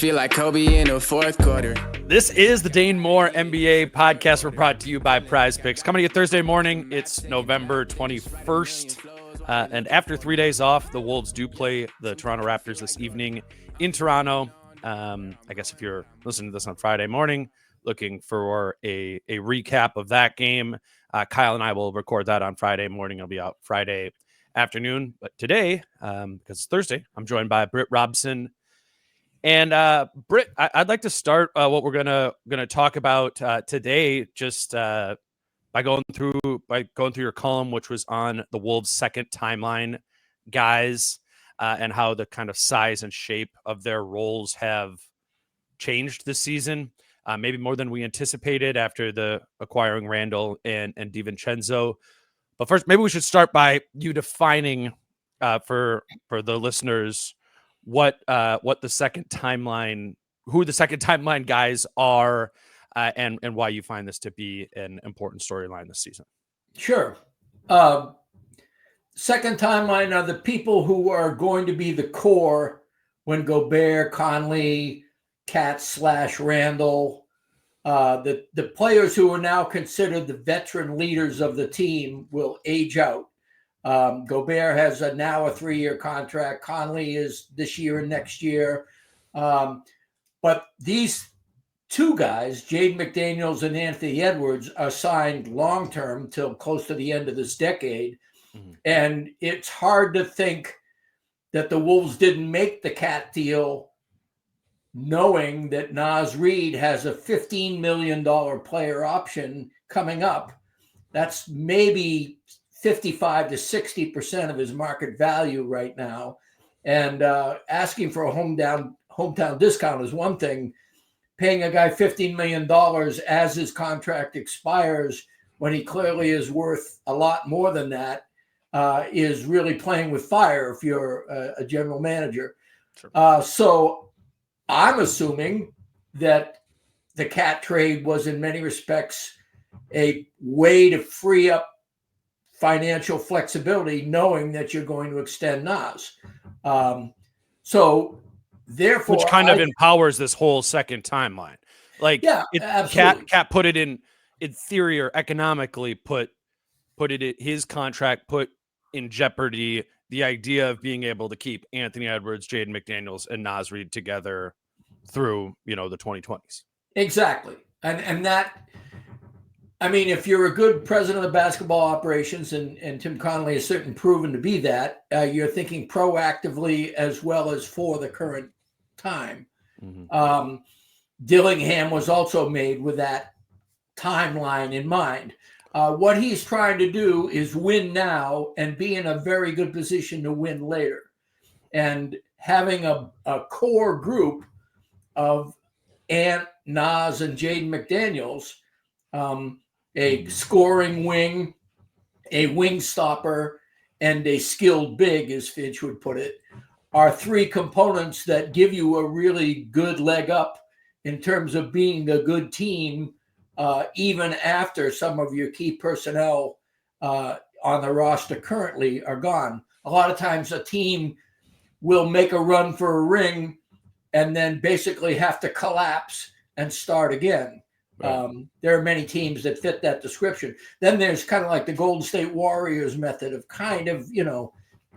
feel like Kobe in the fourth quarter. This is the Dane Moore NBA podcast. We're brought to you by Prize Picks. Coming to you Thursday morning. It's November 21st. And after 3 days off, the Wolves do play the Toronto Raptors this evening in Toronto. I guess if you're listening to this on Friday morning, looking for a recap of that game, Kyle and I will record that on Friday morning. It'll be out Friday afternoon. But today, because it's Thursday, I'm joined by Britt, Robson, and Britt. I'd like to start what we're gonna talk about today, just by going through your column, which was on the Wolves' second timeline guys, and how the kind of size and shape of their roles have changed this season, maybe more than we anticipated after the acquiring Randall and DiVincenzo. But first, maybe we should start by you defining for the listeners what the second timeline, who the second timeline guys are, and why you find this to be an important storyline this season. Sure. Second timeline are the people who are going to be the core when Gobert, Conley, Cat/Randall, the players who are now considered the veteran leaders of the team will age out. Gobert has now a 3-year contract. Conley is this year and next year. But these two guys, Jaden McDaniels and Anthony Edwards, are signed long-term till close to the end of this decade. Mm-hmm. And it's hard to think that the Wolves didn't make the Cat deal knowing that Reid has a $15 million player option coming up. That's maybe 55 to 60% of his market value right now. And asking for a hometown discount is one thing. Paying a guy $15 million as his contract expires when he clearly is worth a lot more than that is really playing with fire if you're a general manager. Sure. So I'm assuming that the Cat trade was in many respects a way to free up financial flexibility, knowing that you're going to extend Nas. So therefore, which kind of empowers this whole second timeline. Like, yeah, absolutely. Cat put it in theory, or economically put it in his contract, put in jeopardy the idea of being able to keep Anthony Edwards, Jaden McDaniels, and Nas Reid together through, the 2020s. Exactly. And that, I mean, if you're a good president of basketball operations, and Tim Connolly has certainly proven to be that, you're thinking proactively as well as for the current time. Mm-hmm. Dillingham was also made with that timeline in mind. What he's trying to do is win now and be in a very good position to win later. And having a core group of Ant, Nas, and Jaden McDaniels, a scoring wing, a wing stopper, and a skilled big, as Finch would put it, are three components that give you a really good leg up in terms of being a good team, even after some of your key personnel on the roster currently are gone. A lot of times a team will make a run for a ring and then basically have to collapse and start again. Right. There are many teams that fit that description. Then there's kind of like the Golden State Warriors method of kind of,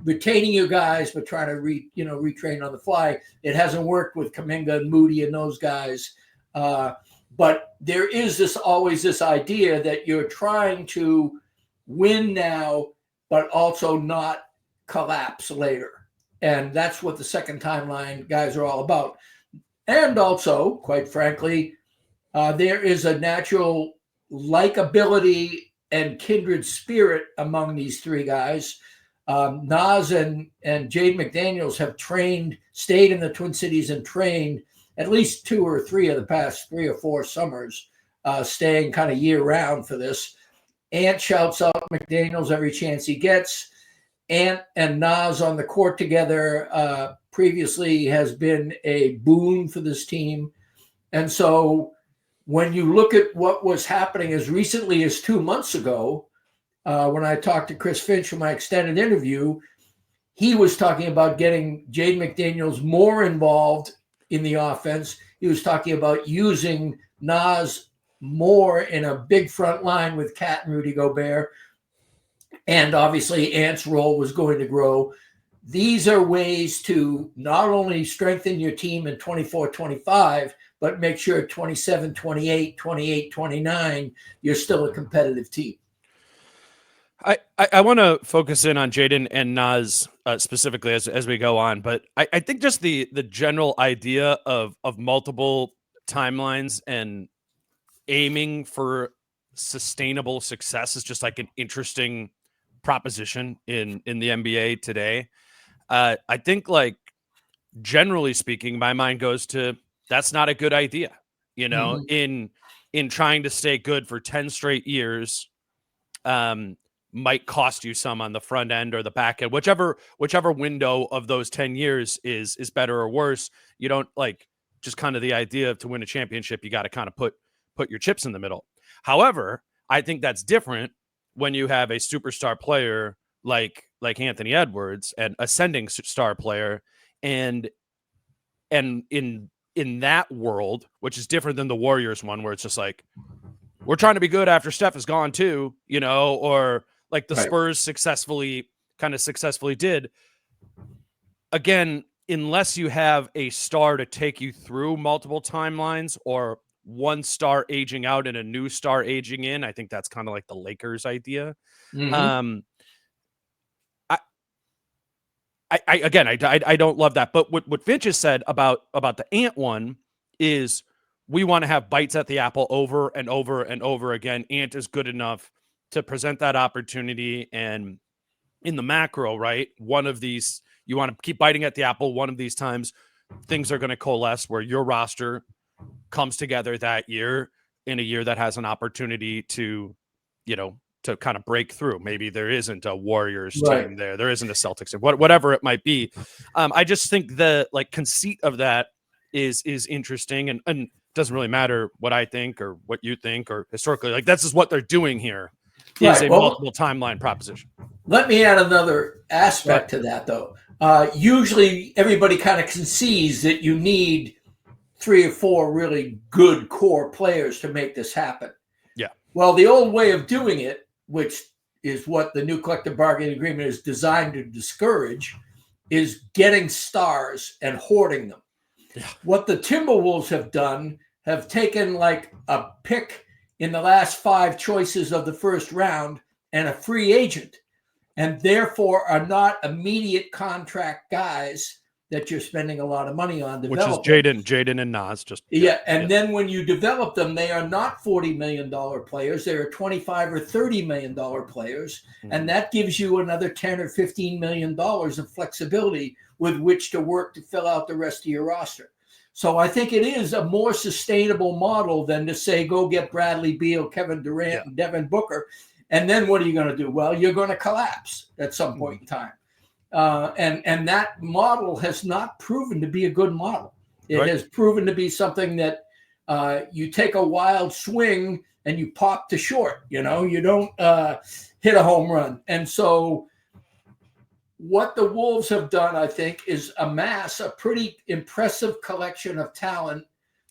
retaining your guys, but trying to retrain on the fly. It hasn't worked with Kuminga and Moody and those guys. But there is always this idea that you're trying to win now, but also not collapse later. And that's what the second timeline guys are all about. And also, quite frankly, there is a natural likability and kindred spirit among these three guys. Nas and Jaden McDaniels have stayed in the Twin Cities and trained at least 2 or 3 of the past 3 or 4 summers, staying kind of year round for this. Ant shouts out McDaniels every chance he gets. Ant and Nas on the court together previously has been a boon for this team. And so when you look at what was happening as recently as 2 months ago, when I talked to Chris Finch for my extended interview, he was talking about getting Jaden McDaniels more involved in the offense. He was talking about using Nas more in a big front line with Cat and Rudy Gobert. And obviously Ant's role was going to grow. These are ways to not only strengthen your team in 24-25, but make sure 27-28, 28-29, you're still a competitive team. I want to focus in on Jaden and Nas specifically as we go on, but I think just the general idea of multiple timelines and aiming for sustainable success is just like an interesting proposition in the NBA today. I think, like, generally speaking, my mind goes to that's not a good idea. In trying to stay good for 10 straight years, might cost you some on the front end or the back end, whichever window of those 10 years is better or worse. You don't, like, just kind of the idea of to win a championship, you got to kind of put your chips in the middle. However, I think that's different when you have a superstar player like Anthony Edwards, an ascending star player, and in that world, which is different than the Warriors one, where it's just like, we're trying to be good after Steph is gone too, or like the Spurs successfully did. Again, unless you have a star to take you through multiple timelines, or one star aging out and a new star aging in, I think that's kind of like the Lakers idea. I don't love that. But what Finch has said about the Ant one is, we want to have bites at the apple over and over and over again. Ant is good enough to present that opportunity. And in the macro, right, one of these, you want to keep biting at the apple. One of these times, things are going to coalesce where your roster comes together that year, in a year that has an opportunity to, to kind of break through. Maybe there isn't a Warriors team there. There isn't a Celtics, whatever it might be. I just think the, like, conceit of that is interesting, and doesn't really matter what I think or what you think or historically. Like, that's just what they're doing here. Is a multiple timeline proposition. Let me add another aspect to that, though. Usually everybody kind of concedes that you need 3 or 4 really good core players to make this happen. Yeah. Well, the old way of doing it, which is what the new collective bargaining agreement is designed to discourage, is getting stars and hoarding them. Yeah. What the Timberwolves have done, have taken like a pick in the last 5 choices of the first round and a free agent, and therefore are not immediate contract guys that you're spending a lot of money on developing. Which is Jaden and Nas. Then when you develop them, they are not $40 million players. They are $25 or $30 million players. And that gives you another $10 or $15 million of flexibility with which to work to fill out the rest of your roster. So I think it is a more sustainable model than to say, go get Bradley Beal, Kevin Durant, and Devin Booker. And then what are you going to do? Well, you're going to collapse at some point in time. And that model has not proven to be a good model. It has proven to be something that you take a wild swing and you pop to short. You don't hit a home run. And so what the Wolves have done, I think, is amass a pretty impressive collection of talent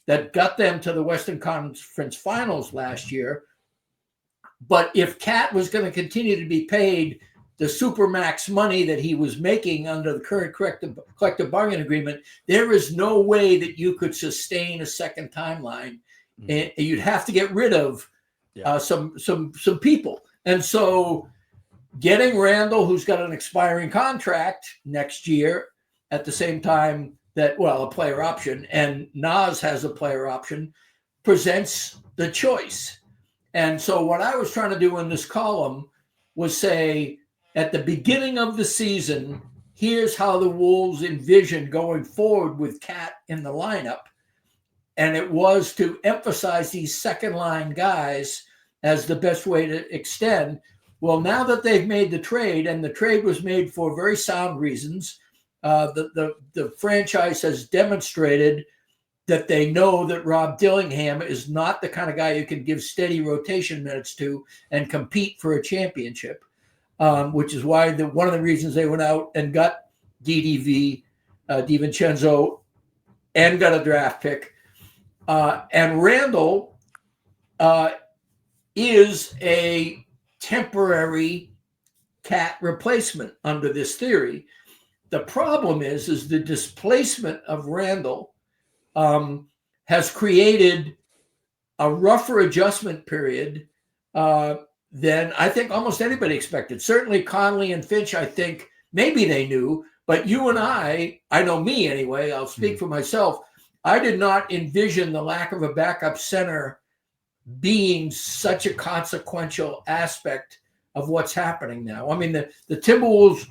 that got them to the Western Conference Finals last year. But if Cat was going to continue to be paid the supermax money that he was making under the current collective bargaining agreement, there is no way that you could sustain a second timeline. And you'd have to get rid of some people. And so getting Randall, who's got an expiring contract next year, at the same time that, a player option, and Nas has a player option, presents the choice. And so what I was trying to do in this column was say, at the beginning of the season, here's how the Wolves envision going forward with Cat in the lineup. And it was to emphasize these second line guys as the best way to extend. Well, now that they've made the trade, and the trade was made for very sound reasons, the franchise has demonstrated that they know that Rob Dillingham is not the kind of guy you can give steady rotation minutes to and compete for a championship, which is why one of the reasons they went out and got DiVincenzo and got a draft pick. And Randall is a temporary Cat replacement under this theory. The problem is the displacement of Randall has created a rougher adjustment period than I think almost anybody expected. Certainly Conley and Finch, I think maybe they knew, but you and I know me anyway, I'll speak for myself. I did not envision the lack of a backup center being such a consequential aspect of what's happening now. I mean, the Timberwolves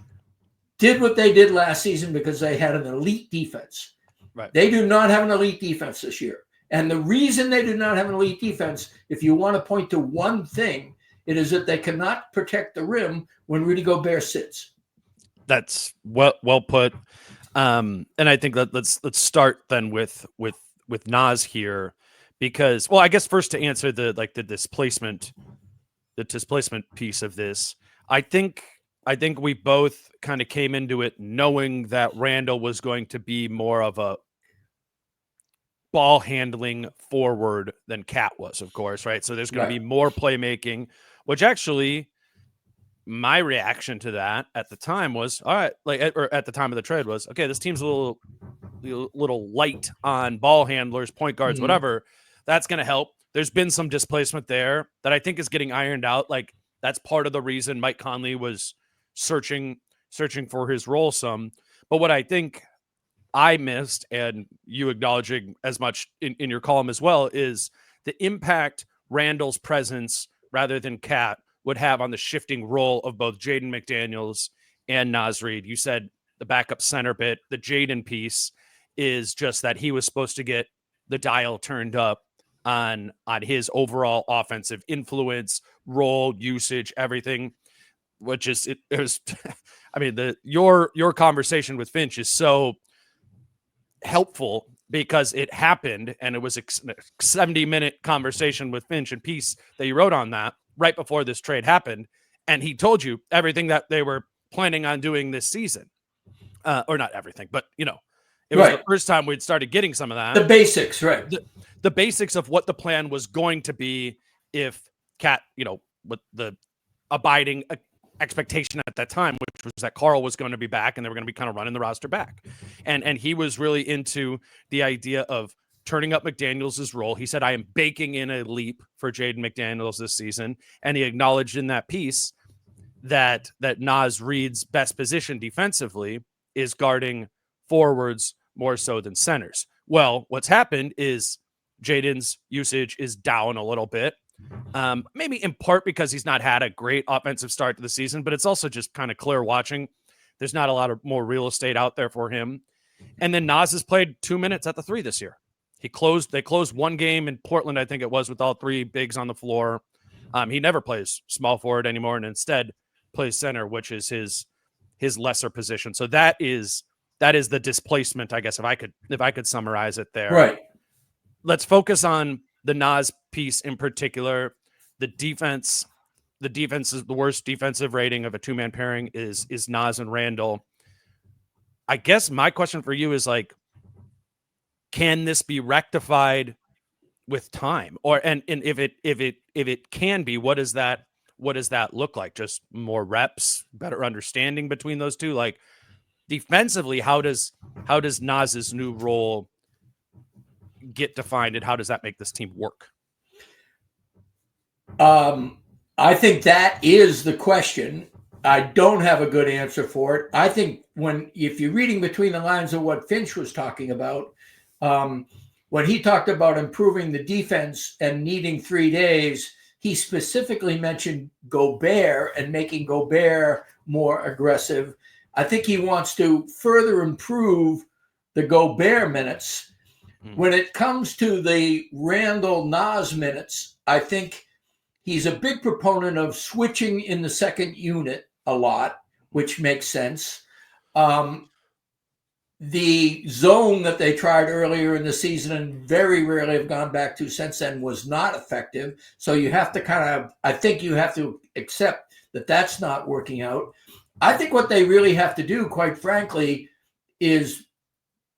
did what they did last season because they had an elite defense. Right. They do not have an elite defense this year. And the reason they do not have an elite defense, if you want to point to one thing, it is that they cannot protect the rim when Rudy Gobert sits. That's well put. And I think that let's start then with Naz here, because, well, I guess first to answer the displacement piece of this, I think we both kind of came into it knowing that Randall was going to be more of a ball handling forward than Cat was, of course, right? So there's going to be more playmaking, which actually my reaction to that at the time was, all right, or at the time of the trade was, okay, this team's a little light on ball handlers, point guards, whatever. That's going to help. There's been some displacement there that I think is getting ironed out. Like, that's part of the reason Mike Conley was searching for his role some. But what I think I missed, and you acknowledging as much in your column as well, is the impact Randall's presence rather than Cat would have on the shifting role of both Jaden McDaniels and Naz Reid. You said the backup center bit, the Jaden piece is just that he was supposed to get the dial turned up on his overall offensive influence, role, usage, everything, which is, it was, I mean, your conversation with Finch is so helpful because it happened, and it was a 70-minute conversation with Finch and piece that you wrote on that right before this trade happened. And he told you everything that they were planning on doing this season, or not everything, but it was the first time we'd started getting some of that. The basics, right. The basics of what the plan was going to be if Cat, with the abiding expectation at that time, which was that Carl was going to be back and they were going to be kind of running the roster back. And he was really into the idea of turning up McDaniels' role. He said, I am baking in a leap for Jaden McDaniels this season. And he acknowledged in that piece that Naz Reid's best position defensively is guarding forwards more so than centers. Well, what's happened is Jaden's usage is down a little bit. Maybe in part because he's not had a great offensive start to the season, but it's also just kind of clear watching. There's not a lot of more real estate out there for him. And then Naz has played 2 minutes at the 3 this year. They closed one game in Portland, I think it was, with all 3 bigs on the floor. He never plays small forward anymore, and instead plays center, which is his lesser position. So that is the displacement, I guess, if I could summarize it there. Right. Let's focus on the Naz piece in particular. The defense is the worst defensive rating of a 2-man pairing is Naz and Randall. I guess my question for you is, like, can this be rectified with time? And if it can be, what does that look like? Just more reps, better understanding between those two? Like, defensively, how does Naz's new role get defined, and how does that make this team work? I think that is the question. I don't have a good answer for it. I think if you're reading between the lines of what Finch was talking about, when he talked about improving the defense and needing 3 days, he specifically mentioned Gobert and making Gobert more aggressive. I think he wants to further improve the Gobert minutes. When it comes to the Randall Naz minutes, I think he's a big proponent of switching in the second unit a lot, which makes sense. The zone that they tried earlier in the season and very rarely have gone back to since then was not effective. So you have to I think you have to accept that that's not working out. I think what they really have to do, quite frankly, is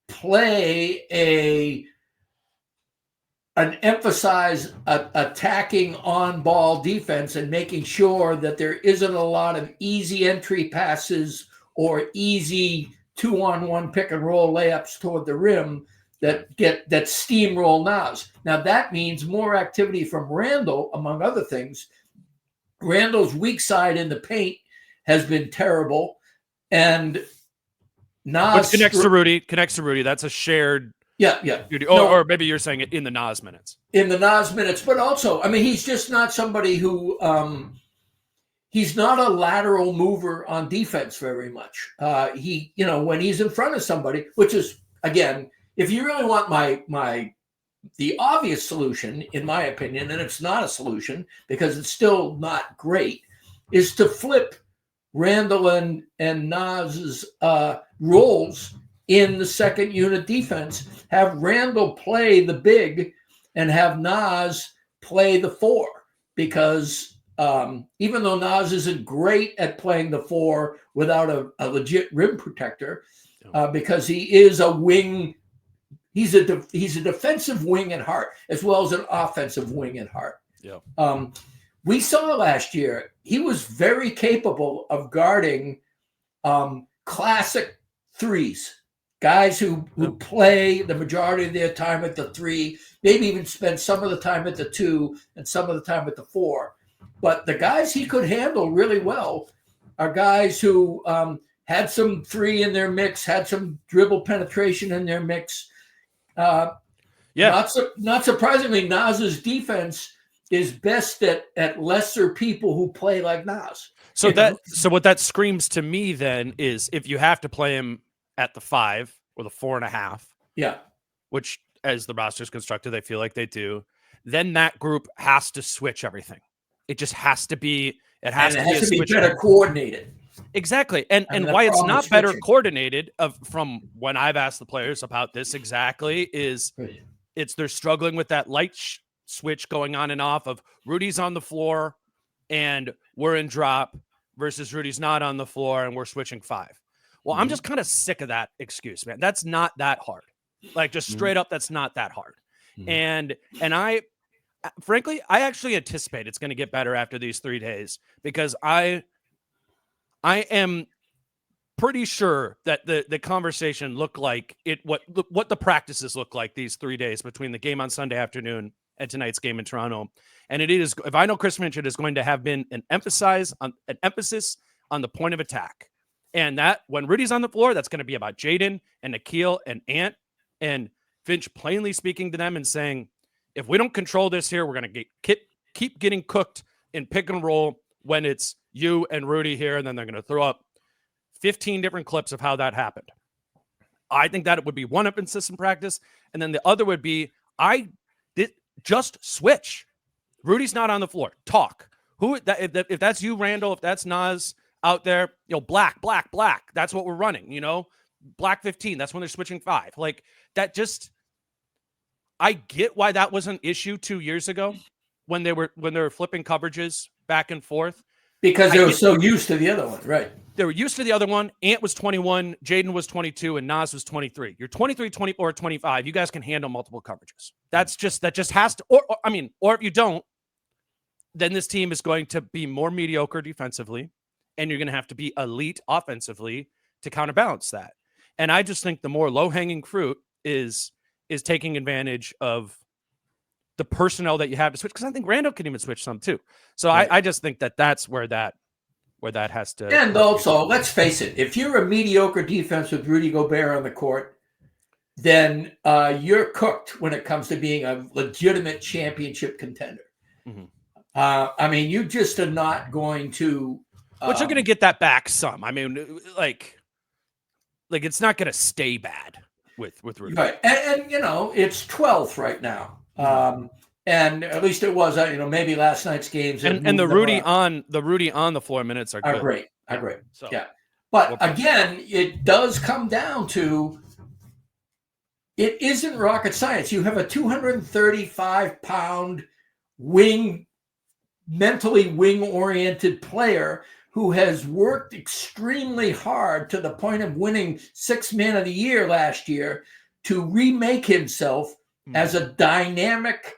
play an emphasize attacking on ball defense and making sure that there isn't a lot of easy entry passes or easy 2-on-1 pick and roll layups toward the rim that steamroll Nas. Now that means more activity from Randall, among other things. Randall's weak side in the paint has been terrible, and Nas connects to Rudy. That's a shared. Yeah. Or maybe you're saying it in the Nas minutes. In the Nas minutes, but also, I mean, he's just not somebody who he's not a lateral mover on defense very much. He, when he's in front of somebody, which is, again, if you really want the obvious solution, in my opinion, and it's not a solution because it's still not great, is to flip Randall and Nas's roles in the second unit defense. Have Randall play the big and have Nas play the 4, because even though Nas isn't great at playing the 4 without a legit rim protector, because he is a wing. He's a defensive wing at heart as well as an offensive wing at heart. Yeah. We saw last year he was very capable of guarding classic threes, guys who play the majority of their time at the 3, maybe even spend some of the time at the 2 and some of the time at the 4. But the guys he could handle really well are guys who had some 3 in their mix, had some dribble penetration in their mix. Not surprisingly, Nas's defense is best at lesser people who play like Nas. So what that screams to me then is, if you have to play him at the 5 or the 4.5, which as the roster is constructed, they feel like they do, then that group has to switch everything. It just has to be. It has to be better coordinated. Exactly. And why it's not better coordinated from when I've asked the players about this exactly is they're struggling with that light switch going on and off of Rudy's on the floor and we're in drop versus Rudy's not on the floor and we're switching 5. Well, I'm just kind of sick of that excuse, man. That's not that hard. Like, just straight up, that's not that hard. And I, frankly, I actually anticipate it's going to get better after these 3 days, because I am pretty sure that the conversation looked like what the practices look like these 3 days between the game on Sunday afternoon and tonight's game in Toronto. And it is, if I know Chris Finch, it is going to have been an emphasis on the point of attack. And that when Rudy's on the floor, that's going to be about Jaden and Nikhil and Ant, and Finch plainly speaking to them and saying, if we don't control this here, we're going to keep getting cooked in pick and roll when it's you and Rudy here, and then they're going to throw up 15 different clips of how that happened. I think that it would be one emphasis in practice, and then the other would be, just switch. Rudy's not on the floor. Talk. If that's you, Randall, if that's Nas out there, black. That's what we're running, black 15. That's when they're switching 5. Like that just, I get why that was an issue 2 years ago when they were flipping coverages back and forth. Because they were so used to the other one, right? They were used to the other one. Ant was 21, Jaden was 22, and Nas was 23. You're 23, 24, 25. You guys can handle multiple coverages. That just has to, or if you don't, then this team is going to be more mediocre defensively, and you're going to have to be elite offensively to counterbalance that. And I just think the more low-hanging fruit is taking advantage of the personnel that you have to switch, because I think Randall can even switch some too. So right. I just think that's where that has to. And also, let's face it, if you're a mediocre defense with Rudy Gobert on the court, then you're cooked when it comes to being a legitimate championship contender. Mm-hmm. You just are not going to. But you're going to get that back some. Like it's not going to stay bad with Rudy. Right, and it's 12th right now. And at least it was, maybe last night's games. And the Rudy on the floor minutes are great. So, yeah. But again, it does come down to, it isn't rocket science. You have a 235-pound mentally wing-oriented player who has worked extremely hard to the point of winning Sixth Man of the Year last year to remake himself as a dynamic,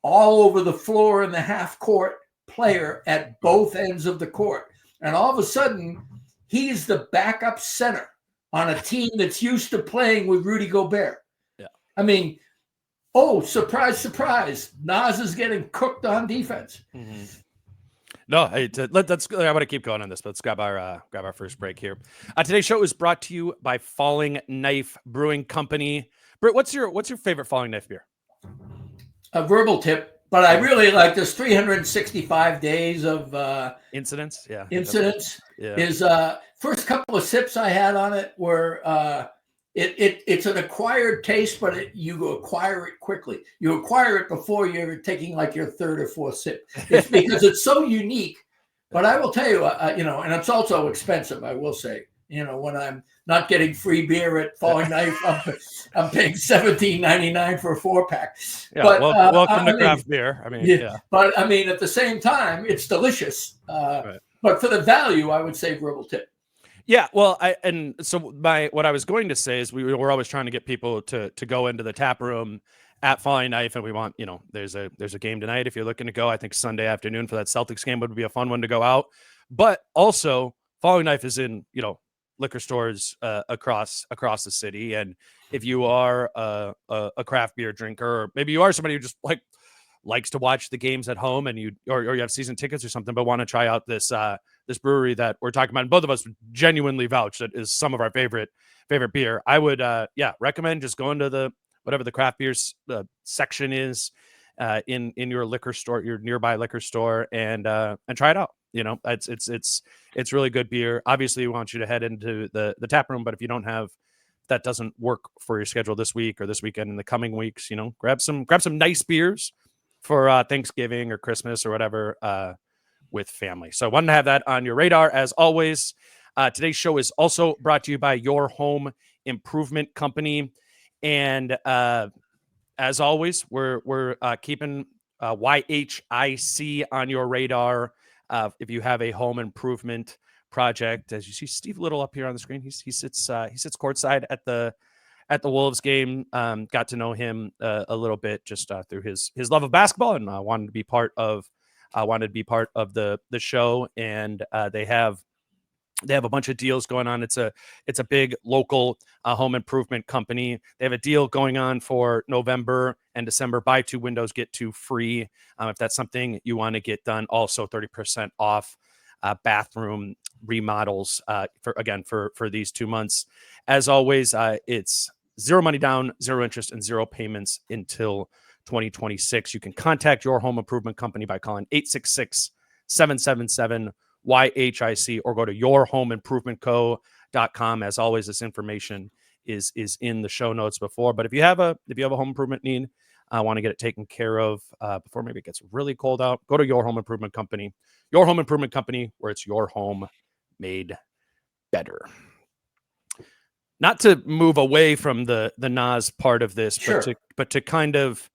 all over the floor in the half court player at both ends of the court. And all of a sudden, he's the backup center on a team that's used to playing with Rudy Gobert. Yeah. I mean, oh, surprise, surprise. Nas is getting cooked on defense. Mm-hmm. No, I want to keep going on this, but let's grab our first break here. Today's show is brought to you by Falling Knife Brewing Company. Britt, what's your favorite Falling Knife beer? A verbal tip, but I really like this 365 days of incidents. Yeah. Incidents yeah. Is first couple of sips I had on it were it's an acquired taste, but you acquire it quickly. You acquire it before you're taking like your third or fourth sip. It's because it's so unique. But I will tell you, and it's also expensive. I will say, when I'm not getting free beer at Falling Knife, I'm paying $17.99 for a 4-pack. Yeah, but welcome to craft beer. I mean, yeah. But I mean, at the same time, it's delicious. Right. But for the value, I would say verbal tip. Yeah, well, what I was going to say is we're always trying to get people to go into the tap room at Falling Knife, and we want, there's a game tonight if you're looking to go. I think Sunday afternoon for that Celtics game would be a fun one to go out. But also, Falling Knife is in liquor stores across the city, and if you are a craft beer drinker, or maybe you are somebody who just likes to watch the games at home, and you have season tickets or something, but want to try out this brewery that we're talking about, and both of us genuinely vouch that is some of our favorite beer, I would recommend just going to whatever the craft beers section is in your liquor store, your nearby liquor store, and try it out. It's really good beer. Obviously, we want you to head into the tap room, but if you don't have, that doesn't work for your schedule this week or this weekend in the coming weeks, grab some nice beers for Thanksgiving or Christmas or whatever with family. So I wanted to have that on your radar as always. Today's show is also brought to you by Your Home Improvement Company. And as always, we're keeping YHIC on your radar. If you have a home improvement project, as you see Steve Little up here on the screen, he sits courtside at the Wolves game. Got to know him a little bit just through his love of basketball, and wanted to be part of the show. And they have a bunch of deals going on. It's a big local home improvement company. They have a deal going on for November and December. Buy 2 windows, get 2 free. If that's something you want to get done. Also 30% off bathroom remodels for these 2 months. As always, it's 0 money down, 0 interest, and 0 payments until 2026. You can contact Your Home Improvement Company by calling 866-777-YHIC or go to yourhomeimprovementco.com. As always, this information is in the show notes before. But if you have a home improvement need, want to get it taken care of before maybe it gets really cold out, go to Your Home Improvement Company. Your Home Improvement Company, where it's your home made better. Not to move away from the Nas part of this, sure, but to kind of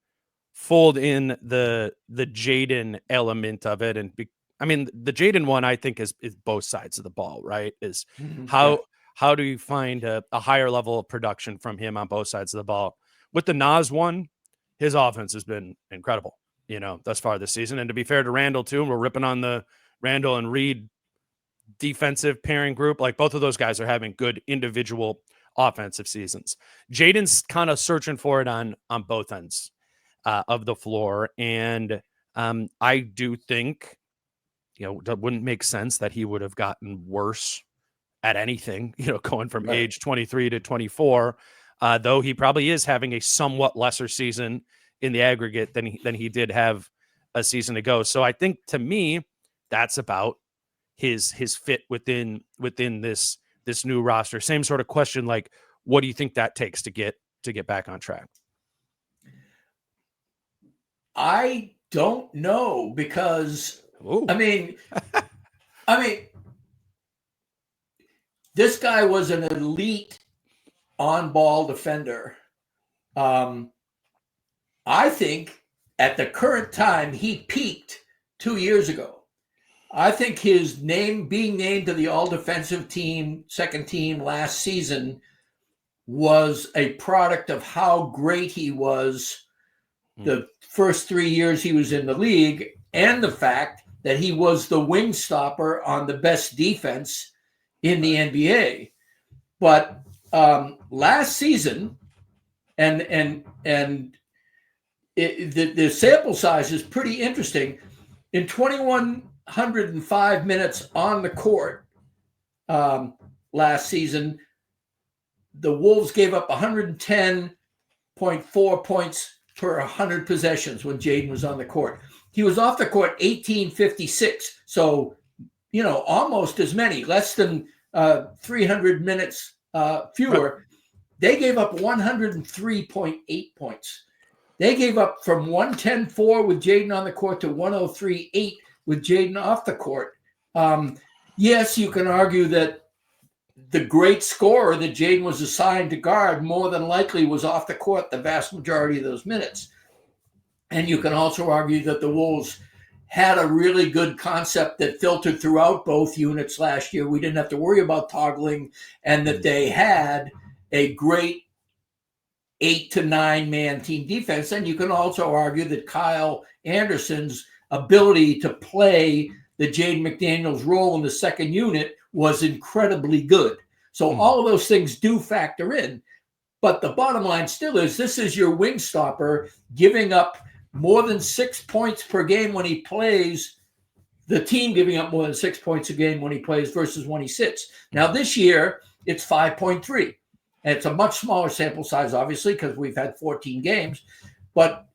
fold in the Jaden element of it. And the Jaden one, I think, is both sides of the ball, right? Is how do you find a higher level of production from him on both sides of the ball? With the Nas one, his offense has been incredible, thus far this season. And to be fair to Randall too, we're ripping on the Randall and Reid defensive pairing group. Like, both of those guys are having good individual offensive seasons. Jaden's kind of searching for it on both ends of the floor. And I do think, that wouldn't make sense that he would have gotten worse at anything, going from age 23 to 24, though he probably is having a somewhat lesser season in the aggregate than he did have a season ago. So I think, to me, that's about his fit within this new roster. Same sort of question, like, what do you think that takes to get back on track? I don't know, because I mean, this guy was an elite on-ball defender. I think at the current time, he peaked 2 years ago. I think his being named to the all-defensive team, second team last season was a product of how great he was the first 3 years he was in the league, and the fact that he was the wing stopper on the best defense in the NBA. But last season, the sample size is pretty interesting. In 2,105 minutes on the court last season, the Wolves gave up 110.4 points per 100 possessions when Jaden was on the court. He was off the court 1856, so almost as many, less than 300 minutes fewer. Right. They gave up 103.8 points. They gave up from 110.4 with Jaden on the court to 103.8 with Jaden off the court. Yes, you can argue that the great scorer that Jaden was assigned to guard more than likely was off the court the vast majority of those minutes. And you can also argue that the Wolves had a really good concept that filtered throughout both units last year. We didn't have to worry about toggling, and that they had a great 8 to 9 man team defense. And you can also argue that Kyle Anderson's ability to play the Jaden McDaniels role in the second unit was incredibly good. So all of those things do factor in. But the bottom line still is, this is your wing stopper giving up more than 6 points per game when he plays, the team giving up more than 6 points a game when he plays versus when he sits. Now this year, it's 5.3. And it's a much smaller sample size, obviously, because we've had 14 games. But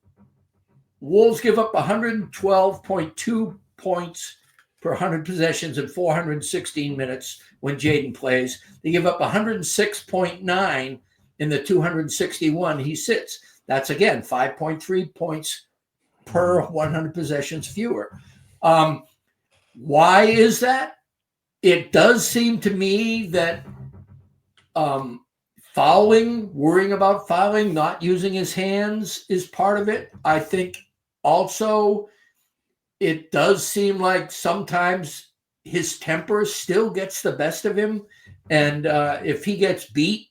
Wolves give up 112.2 points per 100 possessions in 416 minutes when Jaden plays. They give up 106.9 in the 261 he sits. That's, again, 5.3 points per 100 possessions fewer. Why is that? It does seem to me that worrying about fouling, not using his hands is part of it. I think also it does seem like sometimes his temper still gets the best of him. And if he gets beat,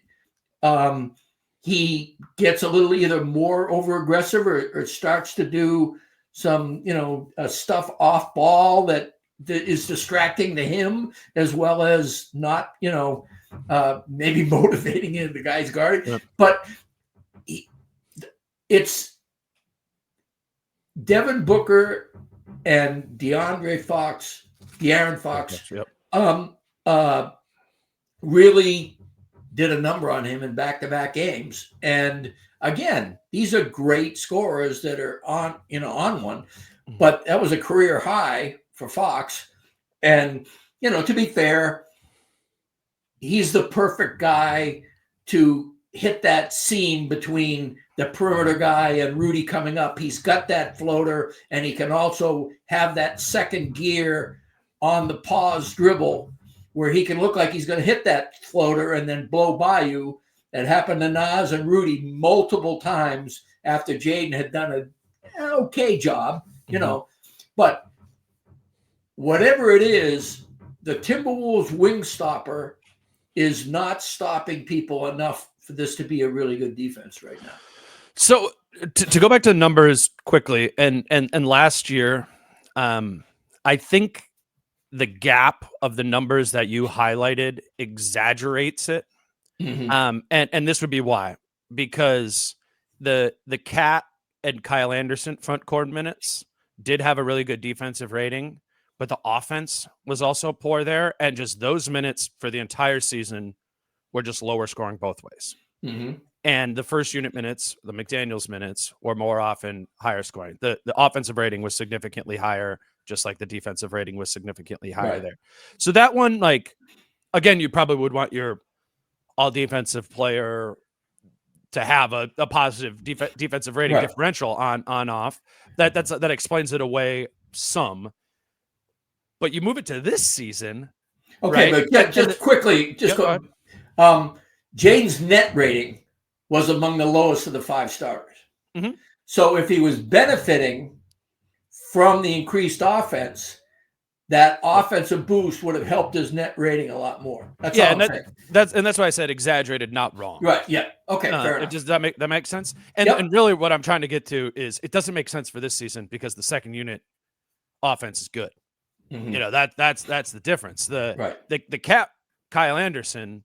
he gets a little either more over-aggressive or starts to do some, stuff off ball that is distracting to him, as well as not, maybe motivating him, the guy's guard. Yep. But it's Devin Booker and De'Aaron Fox, yep. Really did a number on him in back-to-back games. And again, these are great scorers that are on one, but that was a career high for Fox. And, to be fair, he's the perfect guy to hit that seam between the perimeter guy and Rudy coming up. He's got that floater, and he can also have that second gear on the pause dribble where he can look like he's going to hit that floater and then blow by you. That happened to Naz and Rudy multiple times after Jaden had done an okay job, But whatever it is, the Timberwolves wing stopper is not stopping people enough for this to be a really good defense right now. So to go back to numbers quickly, and last year, I think the gap of the numbers that you highlighted exaggerates it. Mm-hmm. And this would be why, because the Cat and Kyle Anderson front court minutes did have a really good defensive rating, but the offense was also poor there. And just those minutes for the entire season were just lower scoring both ways. Mm-hmm. And the first unit minutes, the McDaniels minutes, were more often higher scoring. The offensive rating was significantly higher, just like the defensive rating was significantly higher there. So that one, again, you probably would want your all defensive player to have a positive defensive rating differential on off. That explains it away some. But you move it to this season. Okay, right? But just quickly, go. Jaden's net rating was among the lowest of the 5 starters. Mm-hmm. So if he was benefiting from the increased offense, that offensive boost would have helped his net rating a lot more. That's all I'm saying. That's why I said exaggerated, not wrong. Right. Yeah. Okay. Fair enough. Does that make sense? And really what I'm trying to get to is it doesn't make sense for this season because the second unit offense is good. Mm-hmm. That's the difference. The Cap Kyle Anderson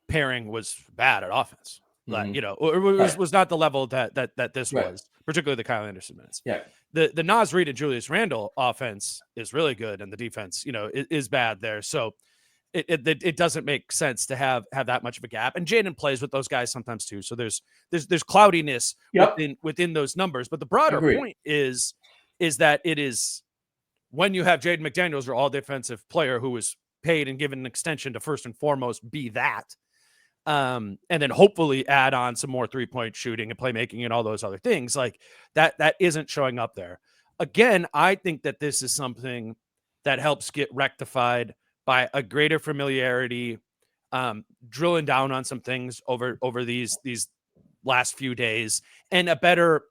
pairing was bad at offense. Mm-hmm. Was not the level that this was, particularly the Kyle Anderson minutes. Yeah. The Naz Reid and Julius Randle offense is really good, and the defense, is bad there. So it doesn't make sense to have that much of a gap. And Jaden plays with those guys sometimes too. So there's cloudiness within those numbers. But the broader point is that it is when you have Jaden McDaniels, your all defensive player who was paid and given an extension to first and foremost be that. And then hopefully add on some more 3-point shooting and playmaking and all those other things like that isn't showing up there. Again, I think that this is something that helps get rectified by a greater familiarity, drilling down on some things over these last few days, and a better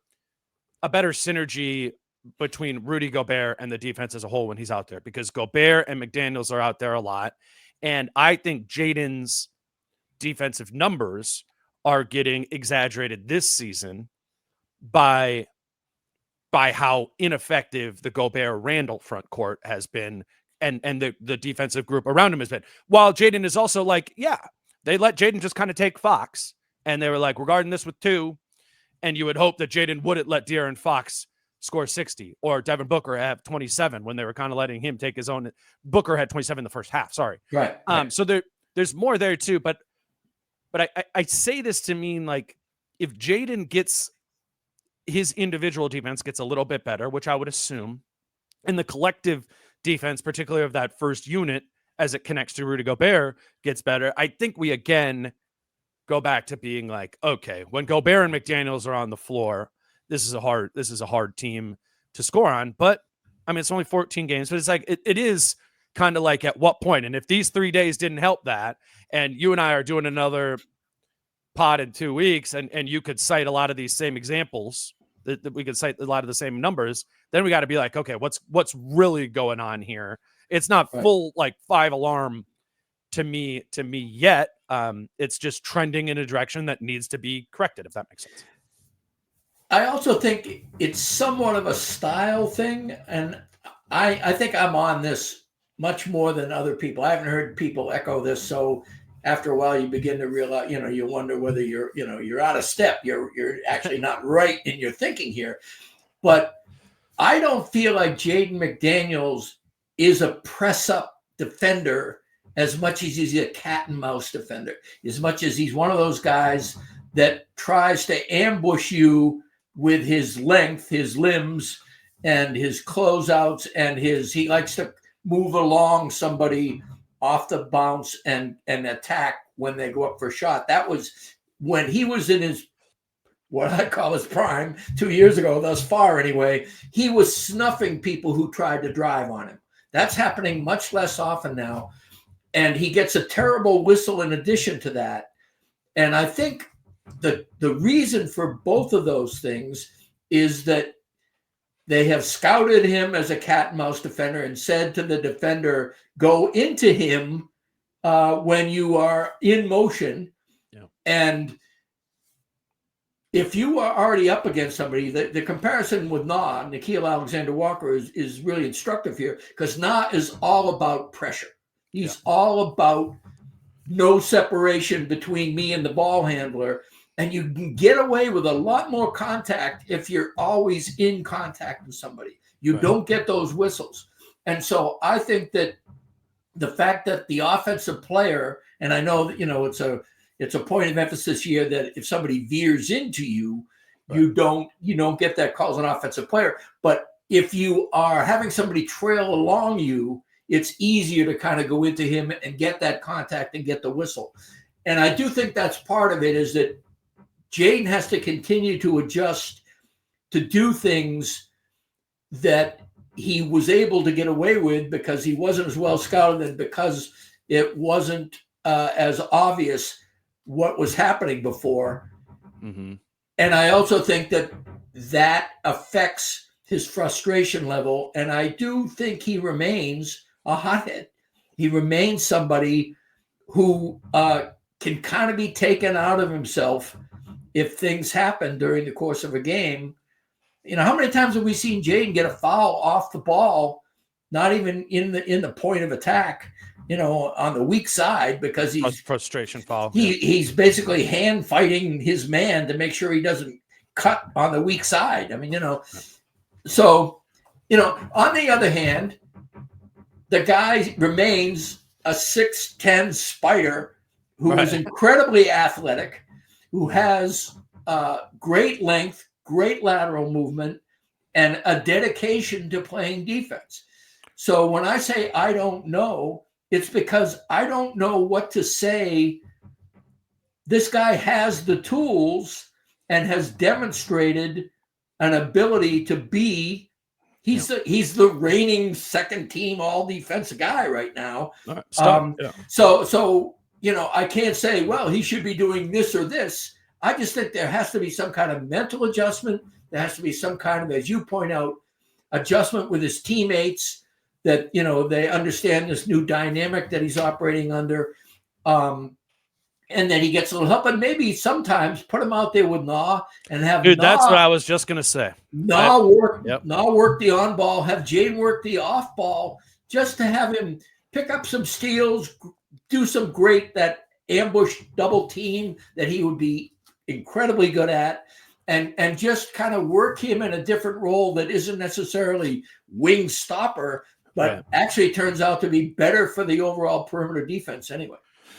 synergy between Rudy Gobert and the defense as a whole when he's out there, because Gobert and McDaniels are out there a lot. And I think Jaden's defensive numbers are getting exaggerated this season by how ineffective the Gobert Randall front court has been and the defensive group around him has been. While Jaden is also they let Jaden just kind of take Fox, and they were like, we're guarding this with 2. And you would hope that Jaden wouldn't let De'Aaron Fox score 60 or Devin Booker have 27 when they were kind of letting him take his own. Booker had 27 in the first half. Sorry. Right. So there's more there too, but I say this to mean if Jaden gets his individual defense gets a little bit better, which I would assume, and the collective defense, particularly of that first unit as it connects to Rudy Gobert, gets better, I think we again go back to being okay, when Gobert and McDaniels are on the floor, this is a hard team to score on. But I mean, it's only 14 games, but it's it is kind of at what point? And if these 3 days didn't help that, and you and I are doing another pod in 2 weeks, and you could cite a lot of these same examples, that we could cite a lot of the same numbers, then we got to be okay, what's really going on here? It's not full 5 alarm to me yet. It's just trending in a direction that needs to be corrected, if that makes sense. I also think it's somewhat of a style thing, and I think I'm on this much more than other people. I haven't heard people echo this, so after a while you begin to realize, you wonder whether you're out of step. You're actually not right in your thinking here. But I don't feel like Jaden McDaniels is a press-up defender as much as he's a cat and mouse defender, as much as he's one of those guys that tries to ambush you with his length, his limbs, and his closeouts, and he likes to move along somebody off the bounce and attack when they go up for a shot. That was when he was in his, what I call his prime, 2 years ago, thus far anyway. He was snuffing people who tried to drive on him. That's happening much less often now. And he gets a terrible whistle in addition to that. And I think the reason for both of those things is that they have scouted him as a cat and mouse defender and said to the defender, go into him when you are in motion. Yeah. And if you are already up against somebody, the comparison with Nickeil Alexander-Walker is really instructive here, because is all about pressure. He's all about no separation between me and the ball handler. And you can get away with a lot more contact if you're always in contact with somebody. You don't get those whistles. And so I think that the fact that the offensive player, and I know that, it's a point of emphasis here that if somebody veers into you, you don't get that call as an offensive player. But if you are having somebody trail along you, it's easier to kind of go into him and get that contact and get the whistle. And I do think that's part of it, is that Jaden has to continue to adjust to do things that he was able to get away with because he wasn't as well scouted and because it wasn't as obvious what was happening before. Mm-hmm. And I also think that affects his frustration level. And I do think he remains a hothead. He remains somebody who can kind of be taken out of himself if things happen during the course of a game. You know, how many times have we seen Jaden get a foul off the ball, not even in the point of attack, you know, on the weak side, because he's frustration foul. He's basically hand fighting his man to make sure he doesn't cut on the weak side. I mean, you know, so, you know, on the other hand, the guy remains a 6'10" spider who is incredibly athletic, who has great length, great lateral movement, and a dedication to playing defense. So when I say I don't know, it's because I don't know what to say. This guy has the tools and has demonstrated an ability to be. He's the reigning second team all defensive guy right now. So you know, I can't say, well, he should be doing this or this. I just think there has to be some kind of mental adjustment. There has to be some kind of, as you point out, adjustment with his teammates, that, you know, they understand this new dynamic that he's operating under, and then he gets a little help. And maybe sometimes put him out there with Nah and have that's what I was just going to say. Nah work the on ball, have Jaden work the off ball, just to have him pick up some steals, do some great, that ambush double team that he would be incredibly good at, and just kind of work him in a different role that isn't necessarily wing stopper, but actually turns out to be better for the overall perimeter defense anyway.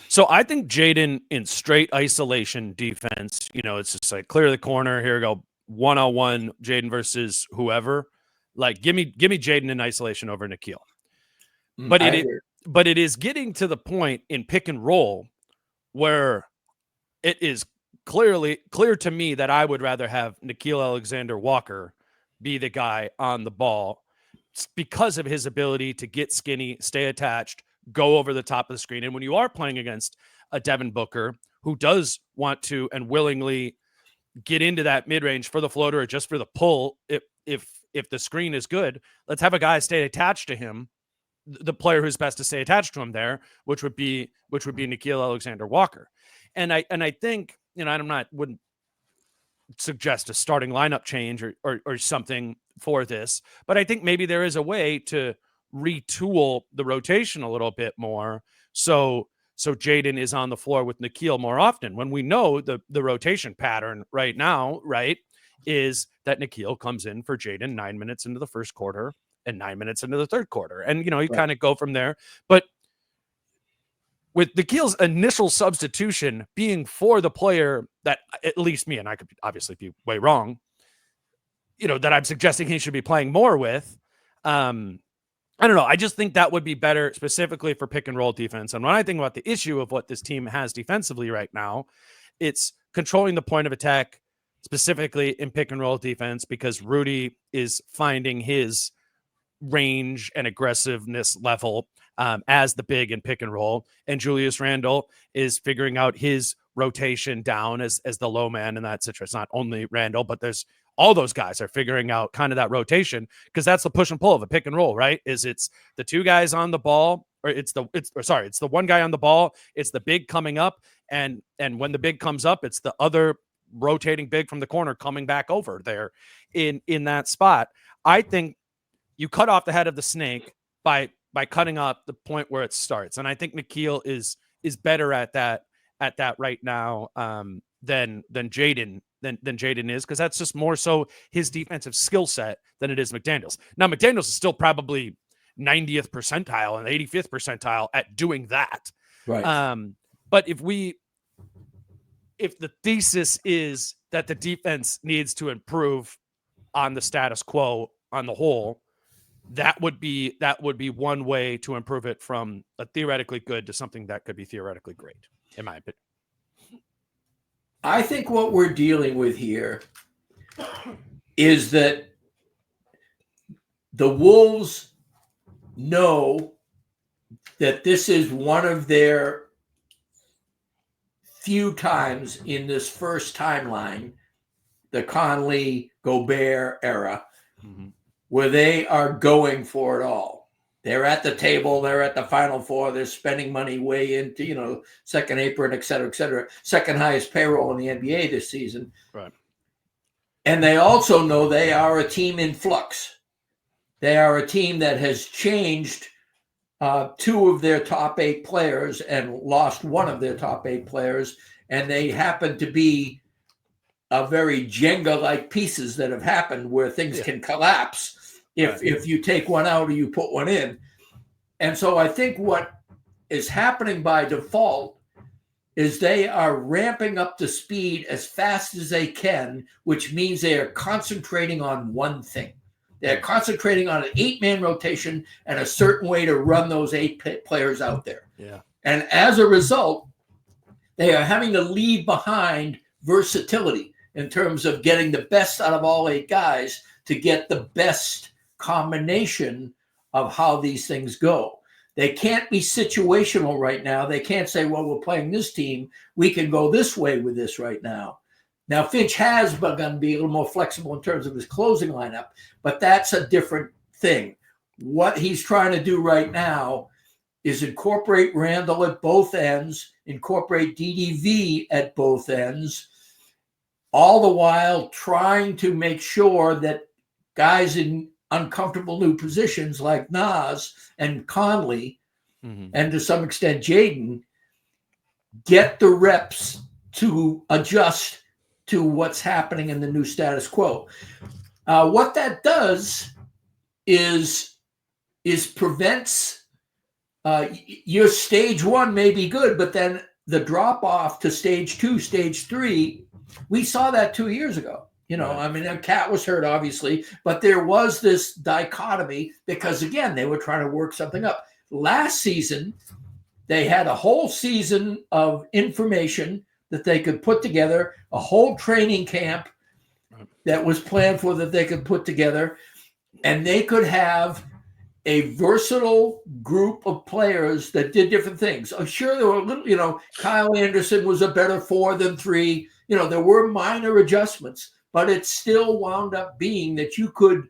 So I think Jaden in straight isolation defense, you know, it's just like clear the corner, here we go, 1-on-1 Jaden versus whoever. Like give me Jaden in isolation over Nikhil. But it is getting to the point in pick and roll where it is clear to me that I would rather have Nikhil Alexander-Walker be the guy on the ball because of his ability to get skinny, stay attached, go over the top of the screen. And when you are playing against a Devin Booker who does want to and willingly get into that mid-range for the floater or just for the pull, if the screen is good, let's have a guy stay attached to him, the player who's best to stay attached to him there, which would be Nikhil Alexander-Walker. And I think, you know, wouldn't suggest a starting lineup change or something for this, but I think maybe there is a way to retool the rotation a little bit more. So Jaden is on the floor with Nikhil more often, when we know the rotation pattern right now, right, is that Nikhil comes in for Jaden 9 minutes into the first quarter and 9 minutes into the third quarter. And, you know, you kind of go from there. But with Nikhil's initial substitution being for the player that, at least me, and I could obviously be way wrong, you know, that I'm suggesting he should be playing more with, I don't know. I just think that would be better specifically for pick and roll defense. And when I think about the issue of what this team has defensively right now, it's controlling the point of attack, specifically in pick and roll defense, because Rudy is finding his range and aggressiveness level as the big in pick and roll. And Julius Randle is figuring out his rotation down as the low man in that situation. It's not only Randle, but there's all those guys are figuring out kind of that rotation, because that's the push and pull of a pick and roll, right? It's the two guys on the ball, or it's the one guy on the ball, it's the big coming up, and when the big comes up, it's the other rotating big from the corner coming back over there in that spot. I think you cut off the head of the snake by cutting off the point where it starts, and I think Nikhil is better at that right now than Jaden is, because that's just more so his defensive skill set than it is McDaniels. Now, McDaniels is still probably 90th percentile and 85th percentile at doing that. Right. But if the thesis is that the defense needs to improve on the status quo on the whole, that would be one way to improve it from a theoretically good to something that could be theoretically great, in my opinion. I think what we're dealing with here is that the Wolves know that this is one of their few times in this first timeline, the Conley Gobert era, where they are going for it all. They're at the table. They're at the Final Four. They're spending money way into, second apron, et cetera, second highest payroll in the NBA this season. Right. And they also know they are a team in flux. They are a team that has changed two of their top 8 players and lost one of their top 8 players. And they happen to be a very Jenga-like pieces that have happened where things can collapse if you take one out or you put one in. And so I think what is happening by default is they are ramping up the speed as fast as they can, which means they are concentrating on one thing. They're concentrating on an 8-man rotation and a certain way to run those 8 players out there. Yeah. And as a result, they are having to leave behind versatility in terms of getting the best out of all 8 guys to get the best combination of how these things go. They can't be situational right now. They can't say, well, we're playing this team. We can go this way with this right now. Now, Finch has begun to be a little more flexible in terms of his closing lineup, but that's a different thing. What he's trying to do right now is incorporate Randall at both ends, incorporate DDV at both ends, all the while trying to make sure that guys in uncomfortable new positions like Nas and Conley, and to some extent Jaden, get the reps to adjust to what's happening in the new status quo. What that does is prevents your stage 1 may be good, but then the drop off to stage 2, stage 3, we saw that 2 years ago. I mean, Cat was hurt, obviously, but there was this dichotomy because, again, they were trying to work something up. Last season, they had a whole season of information that they could put together, a whole training camp that was planned for that they could put together, and they could have a versatile group of players that did different things. I'm sure there were a little, Kyle Anderson was a better 4 than 3. There were minor adjustments, but it still wound up being that you could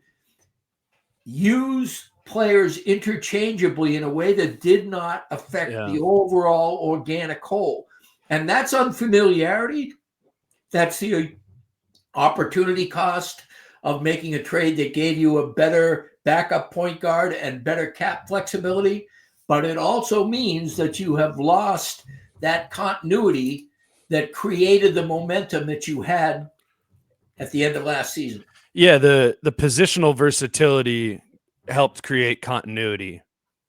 use players interchangeably in a way that did not affect the overall organic whole. And that's unfamiliarity. That's the opportunity cost of making a trade that gave you a better backup point guard and better cap flexibility. But it also means that you have lost that continuity that created the momentum that you had at the end of last season. Yeah, the positional versatility helped create continuity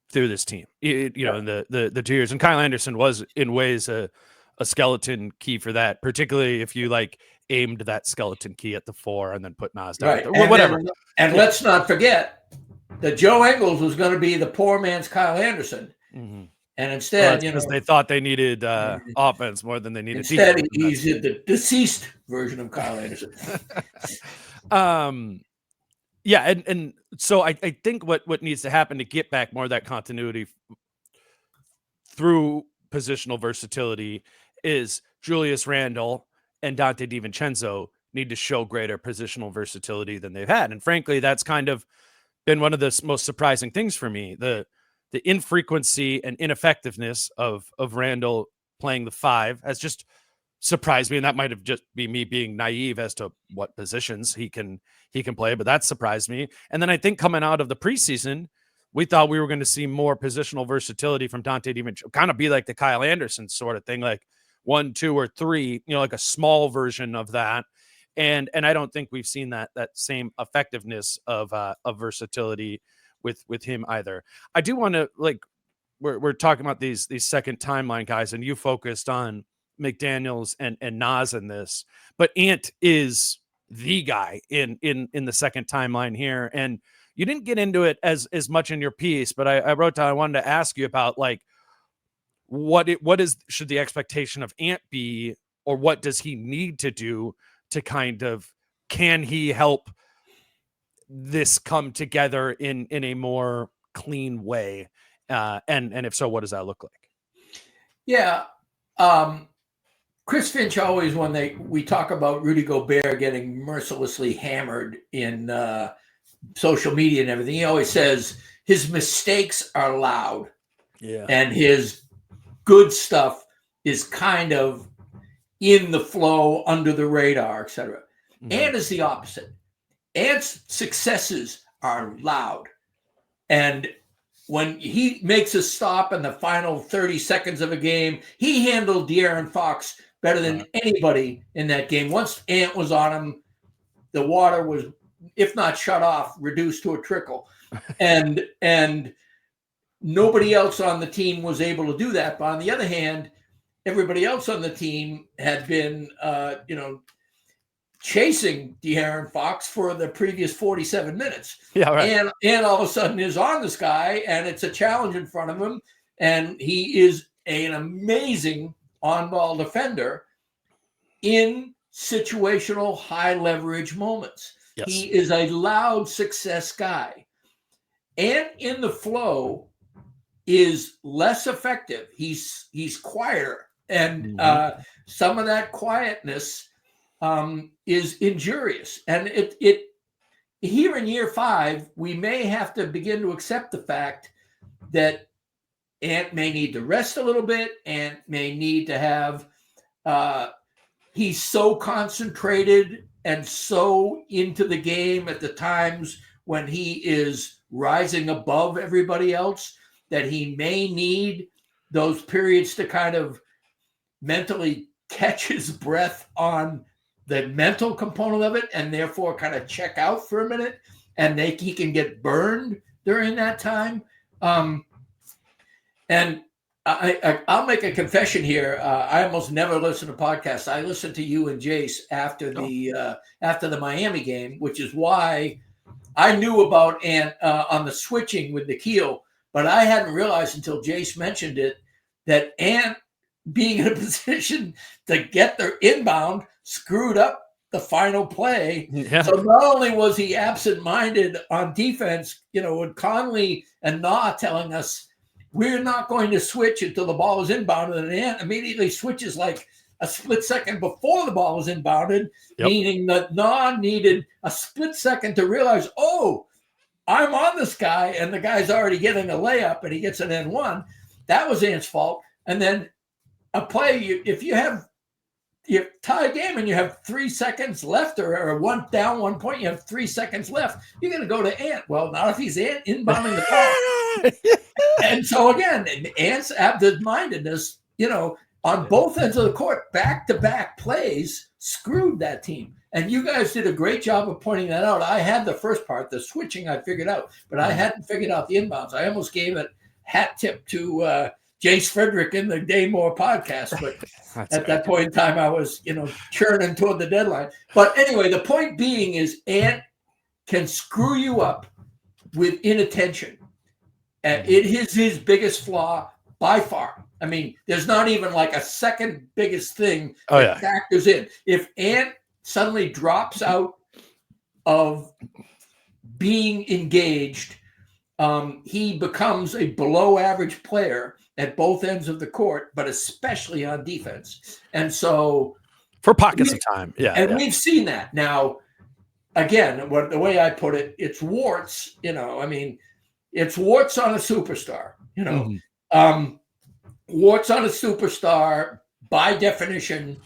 through this team. In the 2 years, and Kyle Anderson was in ways a skeleton key for that, particularly if you aimed that skeleton key at the 4 and then put Nas down. Right. And whatever. Let's not forget that Joe Ingles was going to be the poor man's Kyle Anderson. Mm-hmm. And instead, because they thought they needed offense more than they needed instead defense. He's the deceased version of Kyle Anderson. And so I think what needs to happen to get back more of that continuity through positional versatility is Julius Randle and Dante DiVincenzo need to show greater positional versatility than they've had. And frankly, that's kind of been one of the most surprising things for me. The infrequency and ineffectiveness of Randle playing the 5 has just surprised me. And that might have just be me being naive as to what positions he can play, but that surprised me. And then I think coming out of the preseason, we thought we were going to see more positional versatility from Dante DiVincenzo, kind of be like the Kyle Anderson sort of thing, like 1, 2, or 3, like a small version of that. And I don't think we've seen that same effectiveness of versatility with him either. I do want to we're talking about these second timeline guys, and you focused on McDaniels and Nas in this, but Ant is the guy in the second timeline here. And you didn't get into it as much in your piece, but I wrote down, I wanted to ask you about should the expectation of Ant be, or what does he need to do to can he help this come together in a more clean way? And if so, what does that look like? Yeah. Chris Finch always, when we talk about Rudy Gobert getting mercilessly hammered in social media and everything, he always says his mistakes are loud. Yeah. And his good stuff is kind of in the flow, under the radar, etc. Ant is the opposite. Ant's successes are loud. And when he makes a stop in the final 30 seconds of a game, he handled De'Aaron Fox better than anybody in that game. Once Ant was on him, the water was, if not shut off, reduced to a trickle. And nobody else on the team was able to do that. But on the other hand, everybody else on the team had been, chasing De'Aaron Fox for the previous 47 minutes. Yeah, right. And all of a sudden is on this guy, and it's a challenge in front of him. And he is an amazing on-ball defender in situational high leverage moments. Yes. He is a loud success guy. And in the flow is less effective. He's quieter. And some of that quietness is injurious. And it here in year 5, we may have to begin to accept the fact that Ant may need to rest a little bit. Ant may need to have, he's so concentrated and so into the game at the times when he is rising above everybody else that he may need those periods to kind of mentally catch his breath on the mental component of it, and therefore kind of check out for a minute, and he can get burned during that time. And I'll make a confession here. I almost never listen to podcasts. I listened to you and Jace after the Miami game, which is why I knew about Ant on the switching with Nikhil, but I hadn't realized until Jace mentioned it that Ant being in a position to get their inbound screwed up the final play. Yeah. So not only was he absent-minded on defense, with Conley and Nah telling us we're not going to switch until the ball is inbounded, and Ant immediately switches like a split second before the ball was inbounded, meaning that Nah needed a split second to realize, oh, I'm on this guy, and the guy's already getting a layup, and he gets an N1. That was Ant's fault. And then a play, if you tie a game and you have 3 seconds left, or one down 1 point, you have 3 seconds left, you're going to go to Ant. Well, not if he's Ant inbounding the ball. And so again, Ant's absent-mindedness, on both ends of the court, back-to-back plays screwed that team. And you guys did a great job of pointing that out. I had the first part, the switching I figured out, but I hadn't figured out the inbounds. I almost gave it hat tip to Jace Frederick in the DaneMoore podcast, but at that point in time, I was, churning toward the deadline. But anyway, the point being is Ant can screw you up with inattention. And it is his biggest flaw by far. I mean, there's not even like a second biggest thing that factors in. If Ant suddenly drops out of being engaged, he becomes a below average player at both ends of the court, but especially on defense. And so for pockets of time. We've seen that. Now, again, the way I put it, it's warts, it's warts on a superstar, warts on a superstar by definition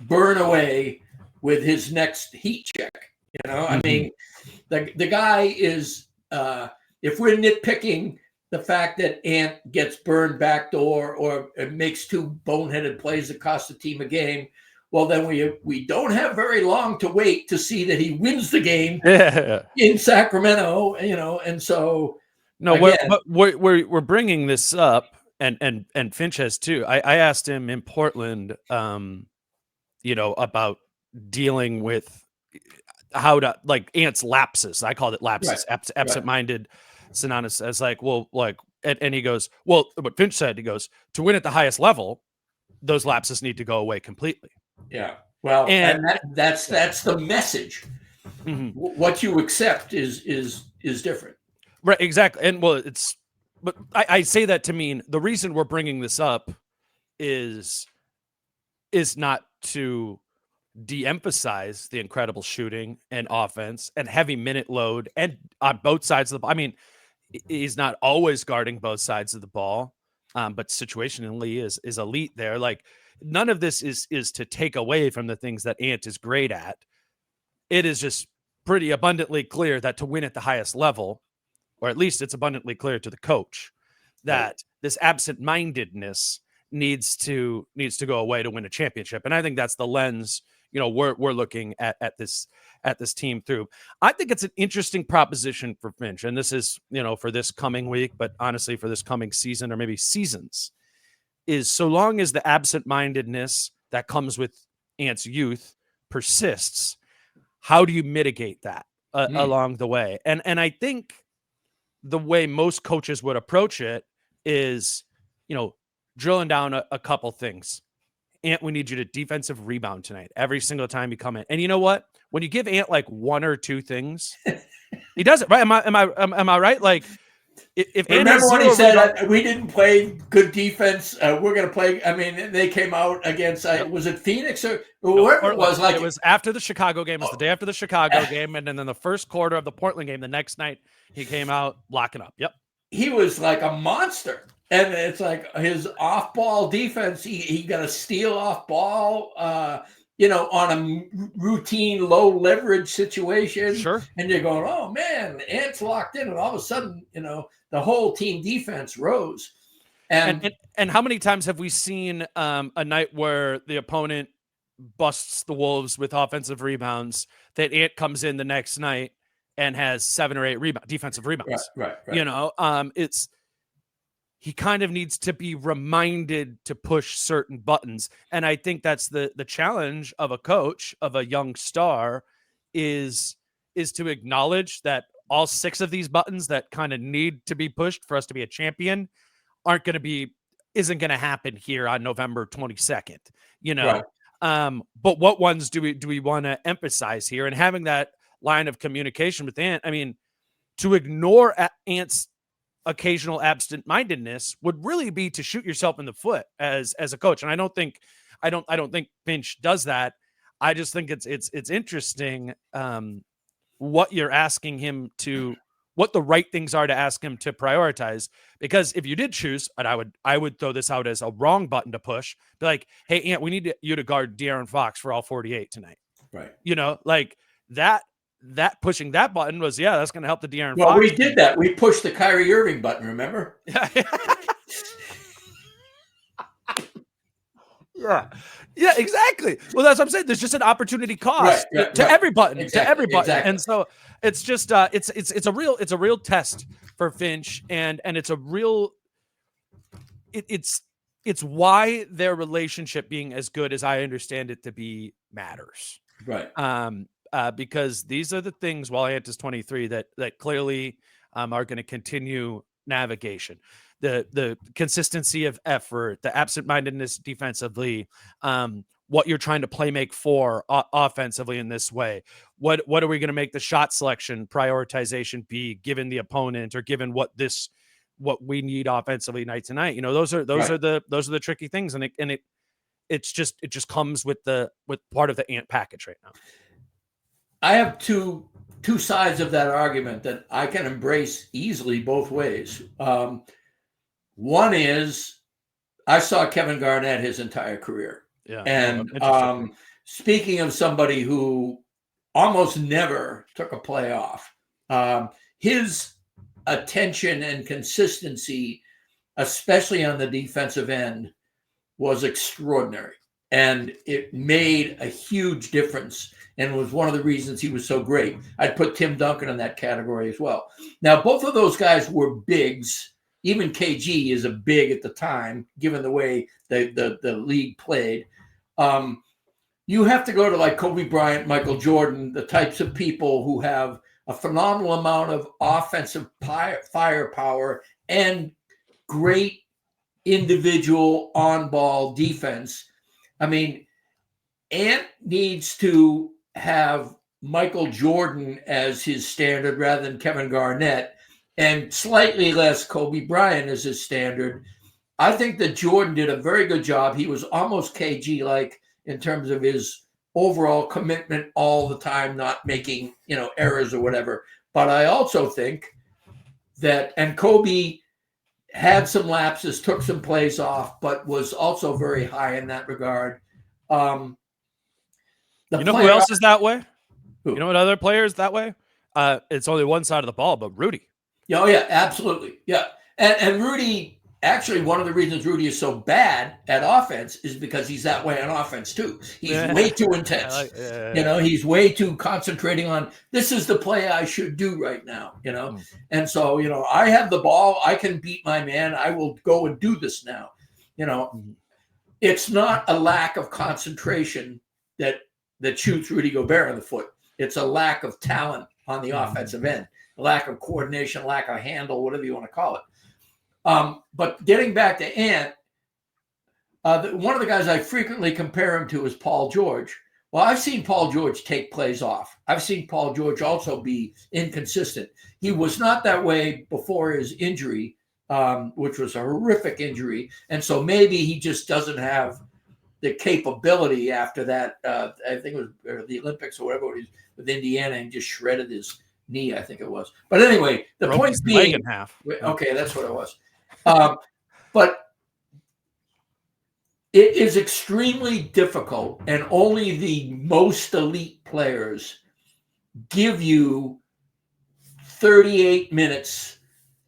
burn away with his next heat check. I mean, the guy is, if we're nitpicking the fact that Ant gets burned backdoor or makes 2 boneheaded plays that cost the team a game, well, then we don't have very long to wait to see that he wins the game in Sacramento, and so no, we're bringing this up, and Finch has too. I asked him in Portland, about dealing with how to Ant's lapses. I called it lapses, absent-minded. Synonymous as and he goes, well, what Finch said, he goes, to win at the highest level, those lapses need to go away completely. Yeah. Well, and that's the message. What you accept is different. Right. Exactly. And but I say that to mean the reason we're bringing this up is not to de-emphasize the incredible shooting and offense and heavy minute load and on both sides of the ball. I mean, he's not always guarding both sides of the ball, but situationally is elite there. Like, none of this is to take away from the things that Ant is great at. It is just pretty abundantly clear that to win at the highest level, or at least it's abundantly clear to the coach, that this absent-mindedness needs to go away to win a championship. And I think that's the lens, we're looking at this team through. I think it's an interesting proposition for Finch. And this is, for this coming week, but honestly for this coming season or maybe seasons, is so long as the absent-mindedness that comes with Ant's youth persists, how do you mitigate that along the way? And I think the way most coaches would approach it is, drilling down a couple things. Ant, we need you to defensive rebound tonight every single time you come in. And you know what? When you give Ant like one or two things, he does it right. Am I right? Like, if remember when he said we didn't play good defense, we're going to play. I mean, they came out against was it Phoenix or whoever it was? Like, it was after the Chicago game. It was the day after the Chicago game, and then the first quarter of the Portland game. The next night, he came out locking up. Yep, he was like a monster. And it's like his off-ball defense. He got a steal off ball, on a routine low leverage situation. Sure. And you're going, oh man, Ant's locked in, and all of a sudden, the whole team defense rose. And how many times have we seen a night where the opponent busts the Wolves with offensive rebounds, that Ant comes in the next night and has 7 or 8 defensive rebounds? Right. He kind of needs to be reminded to push certain buttons. And I think that's the challenge of a coach, of a young star, is to acknowledge that all 6 of these buttons that kind of need to be pushed for us to be a champion isn't going to happen here on November 22nd, Right. But what ones do we want to emphasize here? And having that line of communication with Ant, I mean, to ignore Ant's occasional absent-mindedness would really be to shoot yourself in the foot as a coach. And I don't think Finch does that. I just think it's interesting what you're asking him to, what the right things are to ask him to prioritize. Because if you did choose, and I would throw this out as a wrong button to push, be like, hey, Ant, we need you to guard De'Aaron Fox for all 48 tonight. Right. Like that pushing that button was, that's going to help the De'Aaron Fox. Well, we did that. We pushed the Kyrie Irving button, remember? Yeah, exactly. Well, that's what I'm saying. There's just an opportunity cost to every button, to every button. Exactly. And so it's just it's a real test for Finch, and it's a real it's why their relationship being as good as I understand it to be matters. Right. Because these are the things, while Ant is 23, that clearly are going to continue navigation. The consistency of effort, the absent-mindedness defensively, what you're trying to play make for offensively in this way. What are we going to make the shot selection prioritization be given the opponent, or given what we need offensively night to night? Those are the tricky things, and it just comes with part of the Ant package right now. I have two sides of that argument that I can embrace easily both ways. One is, I saw Kevin Garnett his entire career. Yeah. And speaking of somebody who almost never took a playoff, his attention and consistency, especially on the defensive end, was extraordinary. And it made a huge difference, and was one of the reasons he was so great. I'd put Tim Duncan in that category as well. Now, both of those guys were bigs. Even KG is a big at the time, given the way the league played. You have to go to like Kobe Bryant, Michael Jordan, the types of people who have a phenomenal amount of offensive firepower and great individual on-ball defense. I mean, Ant needs to have Michael Jordan as his standard rather than Kevin Garnett, and slightly less Kobe Bryant as his standard. I think that Jordan did a very good job. He was almost KG-like in terms of his overall commitment all the time, not making, errors or whatever. But I also think that, and Kobe had some lapses, took some plays off, but was also very high in that regard. Who else is that way? Who? You know what other players that way? It's only one side of the ball, but Rudy. Oh, yeah, absolutely. Yeah. And Rudy, actually, one of the reasons Rudy is so bad at offense is because he's that way on offense, too. He's way too intense. He's way too concentrating on, this is the play I should do right now, And so, I have the ball. I can beat my man. I will go and do this now. It's not a lack of concentration that shoots Rudy Gobert in the foot. It's a lack of talent on the offensive end, a lack of coordination, lack of handle, whatever you want to call it. But getting back to Ant, one of the guys I frequently compare him to is Paul George. Well, I've seen Paul George take plays off. I've seen Paul George also be inconsistent. He was not that way before his injury, which was a horrific injury. And so maybe he just doesn't have the capability after that. I think it was the Olympics or whatever it was with Indiana, and just shredded his knee, I think it was. But anyway, the point being, in half. Okay, that's what it was. But it is extremely difficult, and only the most elite players give you 38 minutes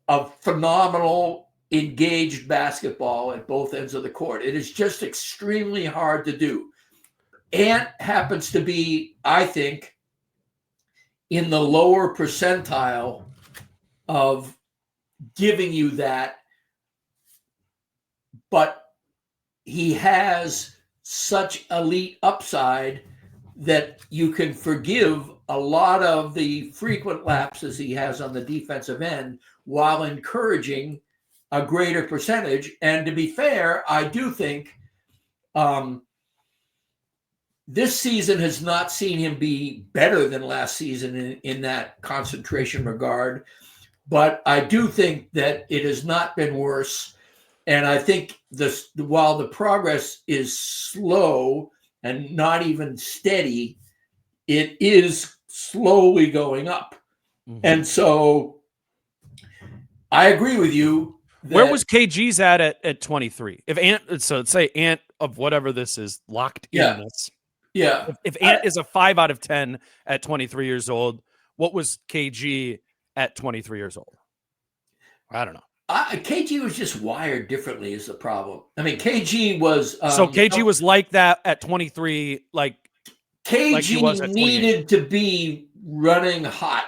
of phenomenal engaged basketball at both ends of the court. It is just extremely hard to do. Ant happens to be, I think, in the lower percentile of giving you that, but he has such elite upside that you can forgive a lot of the frequent lapses he has on the defensive end while encouraging a greater percentage. And to be fair, I do think this season has not seen him be better than last season in that concentration regard. But I do think that it has not been worse. And I think while the progress is slow and not even steady, it is slowly going up. Mm-hmm. And so I agree with you. Where was KG's at 23? If Ant, so let's say Ant of whatever this is locked in this. Yeah. If Ant is a 5 out of 10 at 23 years old, what was KG at 23 years old? I don't know. KG was just wired differently is the problem. I mean, KG was... so KG was like that at 23, KG needed to be running hot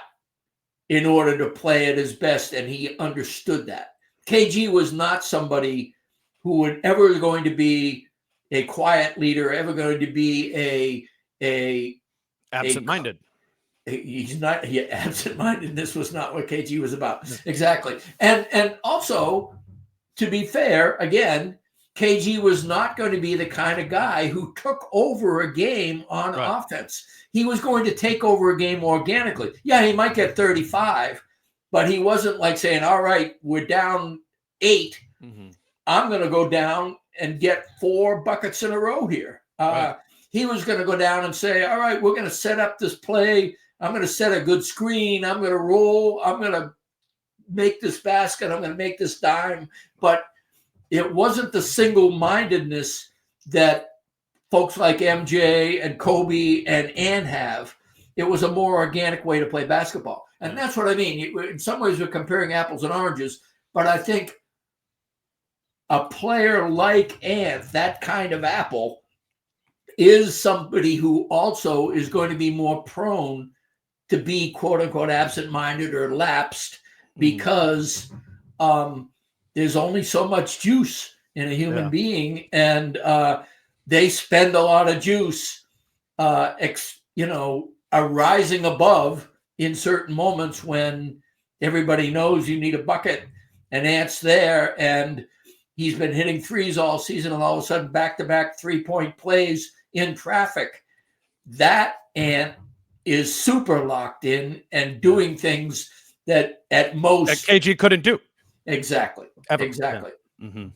in order to play at his best, and he understood that. KG was not somebody who would ever going to be a quiet leader, ever going to be a absent-minded. He's not. Absent-mindedness was not what KG was about. Exactly. And also, to be fair, again, KG was not going to be the kind of guy who took over a game on offense. He was going to take over a game organically. Yeah, he might get 35, but he wasn't like saying, all right, we're down 8. Mm-hmm. I'm going to go down and get 4 buckets in a row here. He was going to go down and say, all right, we're going to set up this play. I'm going to set a good screen. I'm going to roll. I'm going to make this basket. I'm going to make this dime. But it wasn't the single-mindedness that folks like MJ and Kobe and Ant have. It was a more organic way to play basketball. And that's what I mean. In some ways, we're comparing apples and oranges. But I think a player like Ant, that kind of apple, is somebody who also is going to be more prone to be, quote unquote, absent-minded or lapsed because there's only so much juice in a human being. And they spend a lot of juice, rising above in certain moments when everybody knows you need a bucket and Ant's there. And he's been hitting threes all season, and all of a sudden back-to-back 3-point plays in traffic. That Ant is super locked in and doing things that at most that KG couldn't do. Exactly. Ever. Exactly. You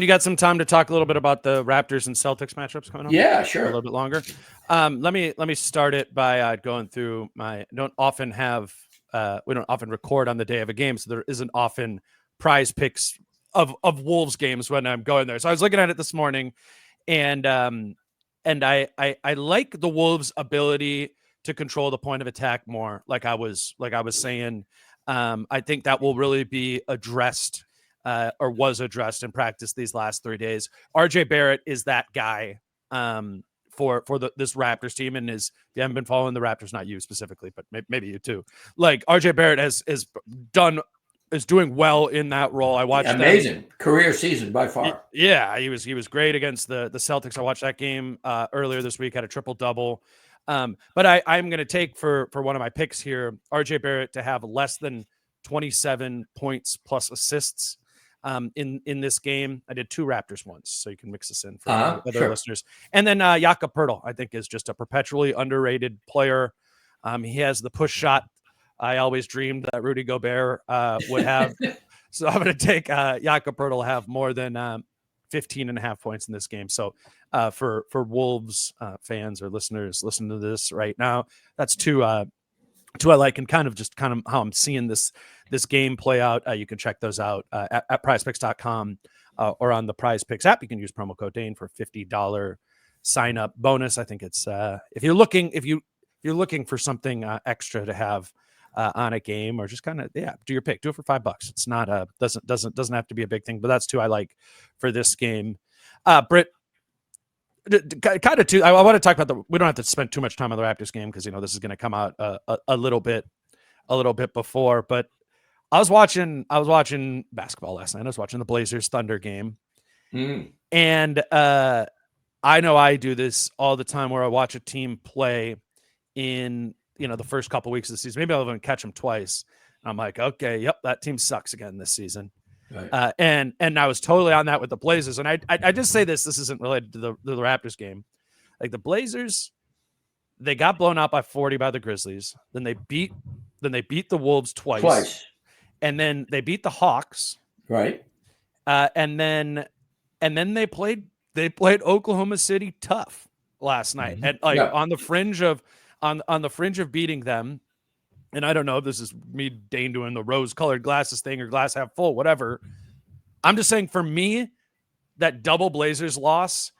got some time to talk a little bit about the Raptors and Celtics matchups coming up? Yeah, A sure. little bit longer. Let me start it by going through we don't often record on the day of a game, so there isn't often prize picks of Wolves games when I'm going there. So I was looking at it this morning, and I like the Wolves' ability to control the point of attack more. Like I was saying, I think that will really be addressed. Or was addressed in practice these last 3 days. RJ Barrett is that guy for this Raptors team, and if you haven't been following the Raptors, not you specifically, but maybe you too. Like RJ Barrett is doing well in that role. I watched amazing career season by far. Yeah, he was great against the Celtics. I watched that game earlier this week. Had a triple double. But I'm going to take for one of my picks here, RJ Barrett to have less than 27 points plus assists. In this game. I did 2 Raptors once, so you can mix this in for other listeners. And then Jakob Poeltl, I think, is just a perpetually underrated player. He has the push shot I always dreamed that Rudy Gobert would have. So I'm going to take Jakob Poeltl have more than 15 and a half points in this game. So for Wolves fans or listeners listening to this right now, that's two I like, and kind of how I'm seeing this game play out. You can check those out at prizepicks.com or on the Prize Picks app. You can use promo code Dane for $50 sign up bonus. I think it's if you're looking for something extra to have on a game, or just kind of do your pick, do it for $5. It's not doesn't have to be a big thing, but that's 2 I like for this game. Britt, kind of too. I want to talk about we don't have to spend too much time on the Raptors game because this is going to come out a little bit before. But I was watching basketball last night. I was watching the Blazers Thunder game, and I know I do this all the time where I watch a team play in the first couple weeks of the season. Maybe I'll even catch them twice. And I'm like, okay, yep, that team sucks again this season. Right. And I was totally on that with the Blazers. And I just say this isn't related to the Raptors game. Like the Blazers, they got blown out by 40 by the Grizzlies. Then they beat the Wolves twice. And then they beat the Hawks. Right. And then they played Oklahoma City tough last night. And on the fringe of beating them. And I don't know if this is me, Dane, doing the rose-colored glasses thing or glass half full, whatever. I'm just saying, for me, that double Blazers loss,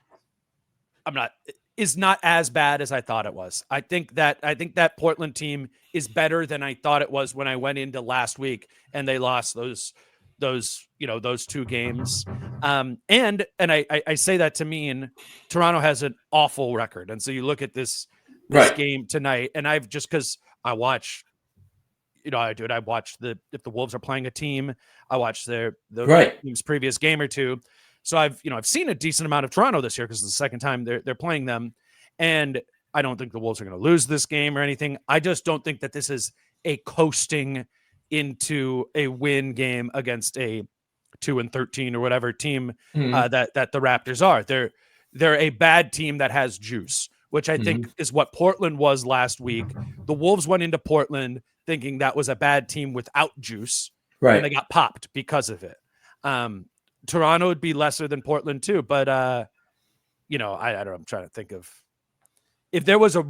is not as bad as I thought it was. I think that Portland team is better than I thought it was when I went into last week and they lost those 2 games. And I say that to mean Toronto has an awful record, and so you look at this game tonight, and I've just because I watch. I do it. I watch if the Wolves are playing a team, I watch the team's previous game or two. So I've seen a decent amount of Toronto this year because it's the second time they're playing them. And I don't think the Wolves are going to lose this game or anything. I just don't think that this is a coasting into a win game against a 2-13 or whatever team that the Raptors are. They're a bad team that has juice, which I think is what Portland was last week. The Wolves went into Portland thinking that was a bad team without juice, and they got popped because of it. Toronto would be lesser than Portland too, but I don't know. I'm trying to think of if there was a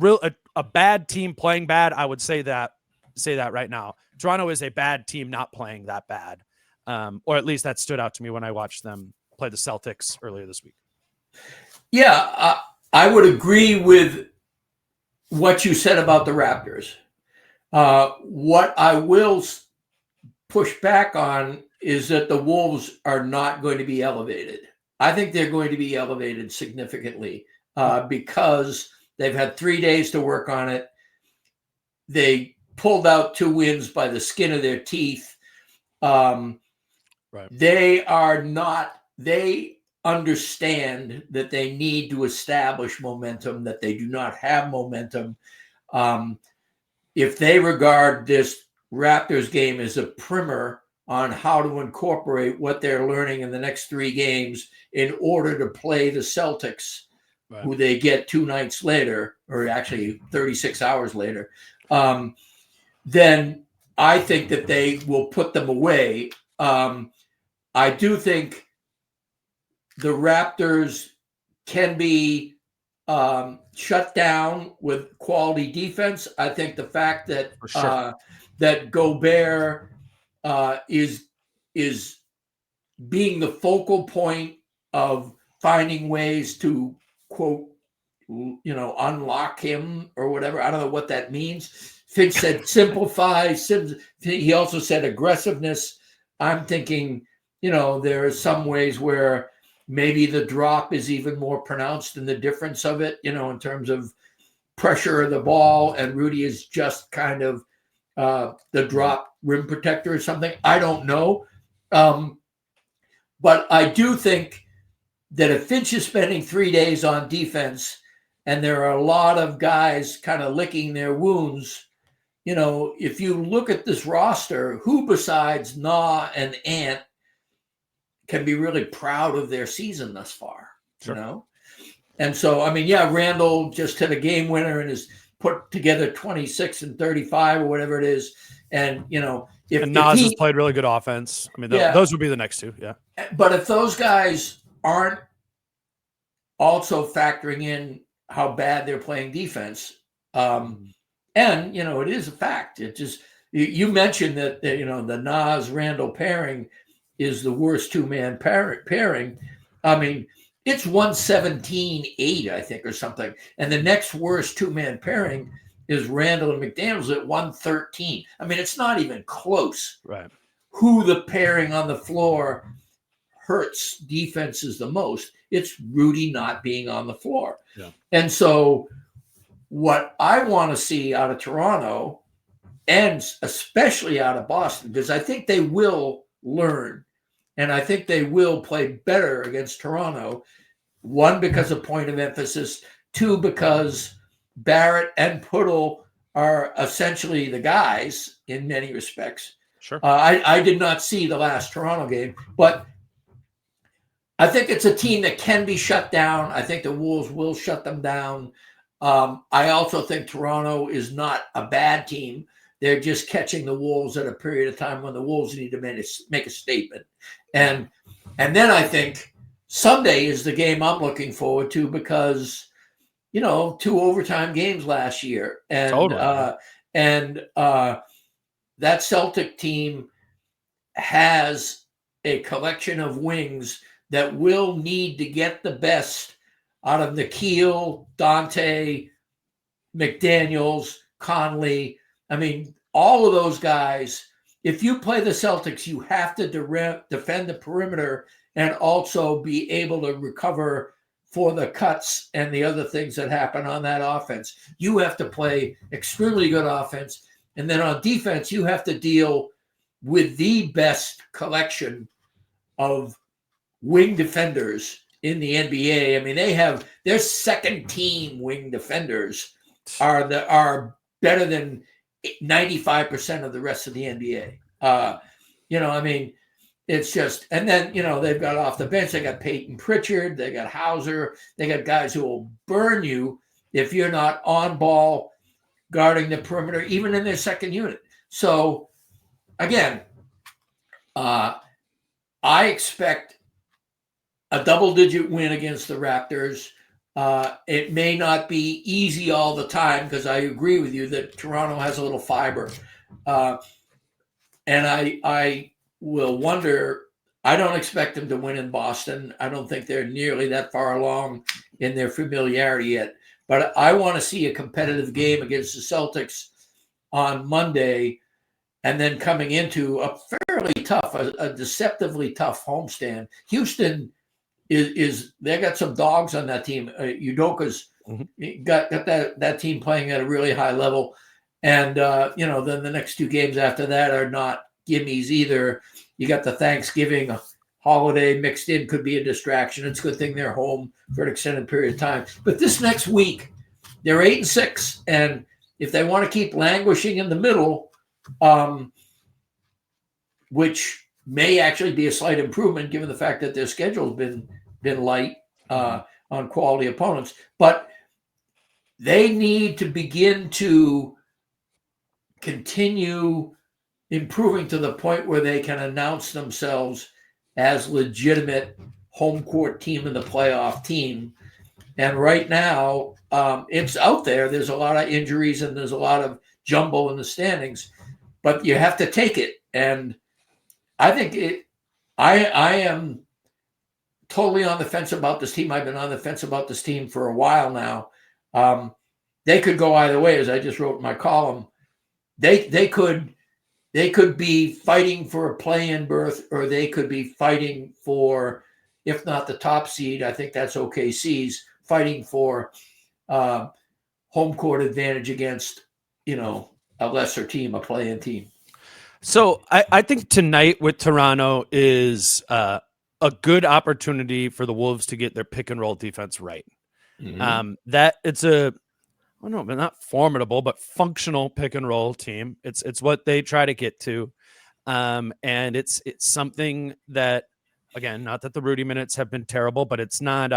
bad team playing bad. I would say that right now. Toronto is a bad team not playing that bad, or at least that stood out to me when I watched them play the Celtics earlier this week. Yeah, I would agree with what you said about the Raptors. What I will push back on is that the Wolves are not going to be elevated. I think they're going to be elevated significantly because they've had 3 days to work on it. They pulled out 2 wins by the skin of their teeth. They understand that they need to establish momentum, that they do not have momentum. If they regard this Raptors game as a primer on how to incorporate what they're learning in the next 3 games in order to play the Celtics, who they get 2 nights later, or actually 36 hours later, then I think that they will put them away. I do think the Raptors can be shut down with quality defense. I think the fact that For sure. that Gobert is being the focal point of finding ways to, quote, unlock him or whatever. I don't know what that means. Fitch said simplify. He also said aggressiveness. I'm thinking, there are some ways where maybe the drop is even more pronounced than the difference of it, in terms of pressure of the ball, and Rudy is just kind of the drop rim protector or something. I don't know. But I do think that if Finch is spending 3 days on defense and there are a lot of guys kind of licking their wounds, if you look at this roster, who besides Nah and Ant can be really proud of their season thus far, Sure. And so, Randall just hit a game winner and has put together 26 and 35 or whatever it is. And, if Nas has played really good offense. Those would be the next two. Yeah. But if those guys aren't also factoring in how bad they're playing defense, and, it is a fact. It just, you mentioned that, the Nas Randall pairing is the worst two-man pairing. It's 117-8, I think, or something. And the next worst two-man pairing is Randall and McDaniels at 113. It's not even close. Right. Who the pairing on the floor hurts defenses the most? It's Rudy not being on the floor. Yeah. And so what I want to see out of Toronto, and especially out of Boston, because I think they will learn, and I think they will play better against Toronto. One, because of point of emphasis. Two, because Barrett and Poodle are essentially the guys in many respects. Sure. I did not see the last Toronto game, but I think it's a team that can be shut down. I think the Wolves will shut them down. I also think Toronto is not a bad team. They're just catching the Wolves at a period of time when the Wolves need to make a statement. And then I think Sunday is the game I'm looking forward to because, 2 overtime games last year. And Totally. That Celtic team has a collection of wings that will need to get the best out of Nikhil, Dante, McDaniels, Conley. All of those guys. If you play the Celtics, you have to defend the perimeter and also be able to recover for the cuts and the other things that happen on that offense. You have to play extremely good offense. And then on defense, you have to deal with the best collection of wing defenders in the NBA. They have their second team wing defenders are better than 95% of the rest of the NBA. It's just, and then, they've got off the bench, they got Peyton Pritchard, they got Hauser, they got guys who will burn you if you're not on ball guarding the perimeter, even in their second unit. So again, I expect a double-digit win against the Raptors. It may not be easy all the time because I agree with you that Toronto has a little fiber. And I will wonder, I don't expect them to win in Boston. I don't think they're nearly that far along in their familiarity yet. But I want to see a competitive game against the Celtics on Monday, and then coming into a fairly tough, a deceptively tough homestand. Houston is they got some dogs on that team. Udoka's got that team playing at a really high level. And, then the next two games after that are not gimmies either. You got the Thanksgiving holiday mixed in, could be a distraction. It's a good thing they're home for an extended period of time. But this next week, they're 8-6. And if they want to keep languishing in the middle, which may actually be a slight improvement given the fact that their schedule's been light on quality opponents, but they need to begin to continue improving to the point where they can announce themselves as legitimate home court team in the playoff team. And right now, it's out there. There's a lot of injuries and there's a lot of jumble in the standings, but you have to take it. And I think I am totally on the fence about this team. I've been on the fence about this team for a while now. They could go either way, as I just wrote in my column. They could be fighting for a play-in berth, or they could be fighting for, if not the top seed, I think that's OKC's, fighting for home court advantage against, a lesser team, a play-in team. So I think tonight with Toronto is a good opportunity for the Wolves to get their pick and roll defense right. Mm-hmm. That it's a, I don't know, but not formidable, but functional pick and roll team. It's what they try to get to. And it's something that, again, not that the Rudy minutes have been terrible, but it's not,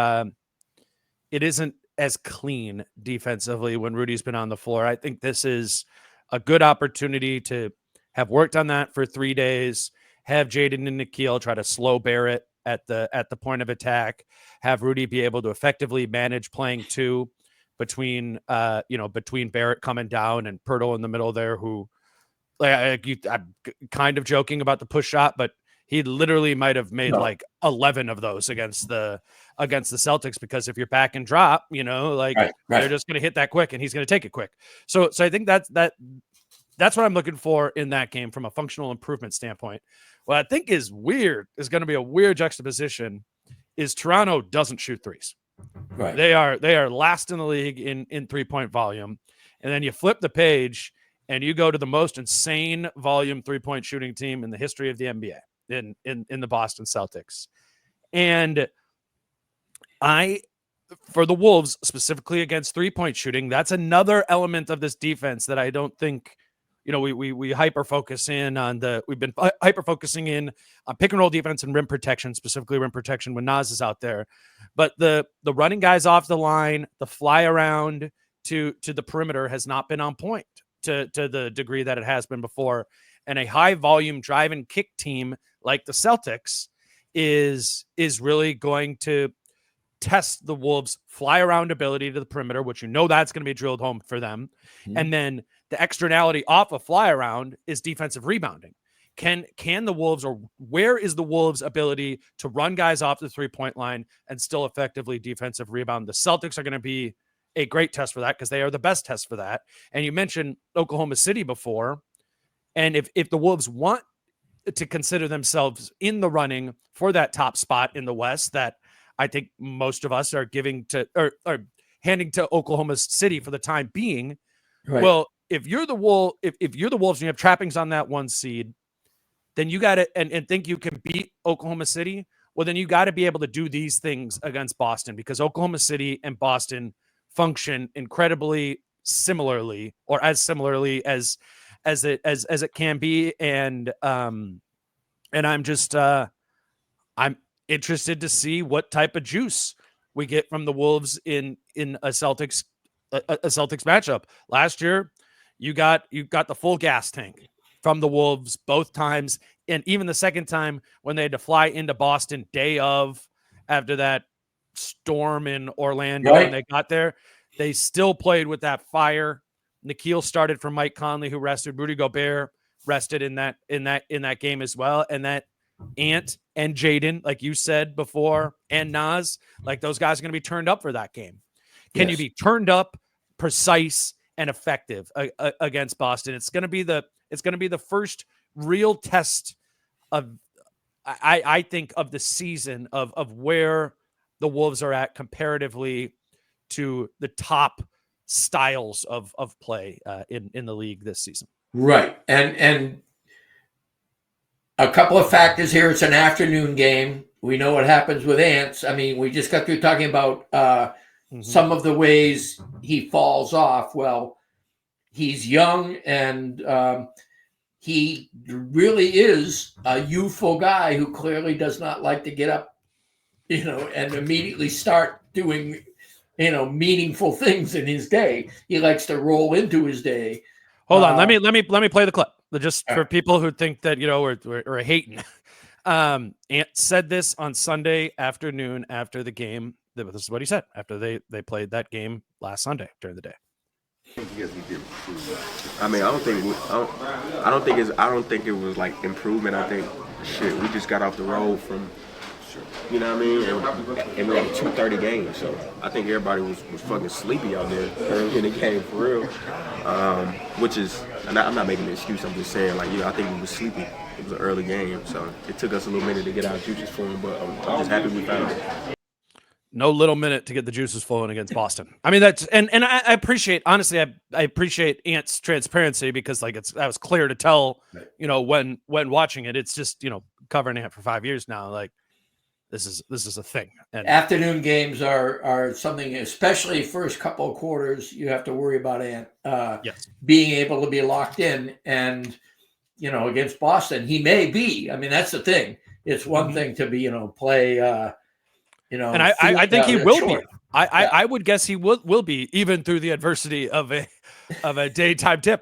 it isn't as clean defensively when Rudy's been on the floor. I think this is a good opportunity to have worked on that for 3 days, have Jaden and Nickeil try to slow Barrett at the point of attack, have Rudy be able to effectively manage playing two between Barrett coming down and Pirtle in the middle there, who I'm kind of joking about the push shot, but he literally might have made like 11 of those against the Celtics, because if you're back and drop, right. They're just going to hit that quick and he's going to take it quick. So I think that's what I'm looking for in that game from a functional improvement standpoint. What I think is going to be a weird juxtaposition is Toronto doesn't shoot threes. Right. They are last in the league in 3-point volume. And then you flip the page and you go to the most insane volume 3-point shooting team in the history of the NBA in the Boston Celtics. And for the Wolves, specifically against 3-point shooting, that's another element of this defense that I don't think, we hyper focus in on we've been hyper focusing in on pick and roll defense and rim protection, specifically rim protection when Naz is out there. But the running guys off the line, the fly around to the perimeter has not been on point to the degree that it has been before. And a high volume drive and kick team like the Celtics is really going to test the Wolves' fly around ability to the perimeter, which that's going to be drilled home for them. Mm-hmm. And then the externality off of fly around is defensive rebounding. Can the Wolves, or where is the Wolves' ability to run guys off the 3-point line and still effectively defensive rebound? The Celtics are going to be a great test for that, because they are the best test for that. And you mentioned Oklahoma City before. And if the Wolves want to consider themselves in the running for that top spot in the West, that I think most of us are giving to or handing to Oklahoma City for the time being. Right. Well, if you're the Wolves, if you're the Wolves and you have trappings on that 1 seed, then you got to and think you can beat Oklahoma City. Well, then you got to be able to do these things against Boston, because Oklahoma City and Boston function incredibly similarly, or as similarly as it can be. And I'm just I'm interested to see what type of juice we get from the Wolves in a Celtics matchup. Last year, you got the full gas tank from the Wolves both times, and even the second time when they had to fly into Boston day of, after that storm in Orlando, right. When they got there, they still played with that fire. Nickeil started for Mike Conley, who rested. Rudy Gobert rested in that game as well, and that Ant and Jaden, like you said before, and Naz, like those guys are going to be turned up for that game. Can you be turned up, precise, and effective against Boston? It's going to be the first real test of, I think, of the season of where the Wolves are at comparatively to the top styles of play in the league this season. Right, and a couple of factors here. It's an afternoon game. We know what happens with Ants. I mean, we just got through talking about some of the ways he falls off. Well, he's young, and he really is a youthful guy who clearly does not like to get up, and immediately start doing, meaningful things in his day. He likes to roll into his day. Hold on. Let me play the clip just for people who think that, we're hating. Ant said this on Sunday afternoon after the game. This is what he said after they played that game last Sunday during the day. I mean, I don't think it was like improvement. I think we just got off the road from, you know what I mean, and we're on a 2:30 game, so I think everybody was fucking sleepy out there early in the game for real. Which is, I'm not making an excuse. I'm just saying, like, I think we was sleepy. It was an early game, so it took us a little minute to get our juices flowing, but I'm just happy we found it. No little minute to get the juices flowing against Boston. I mean, that's and I appreciate, honestly, I appreciate Ant's transparency because that was clear to tell, when watching it. It's just, covering Ant for 5 years now, like this is a thing. And afternoon games are something, especially first couple of quarters, you have to worry about Ant being able to be locked in, and against Boston, he may be. I mean, that's the thing. It's one thing to be, play. And I think he will be. I would guess he will be, even through the adversity of a daytime tip.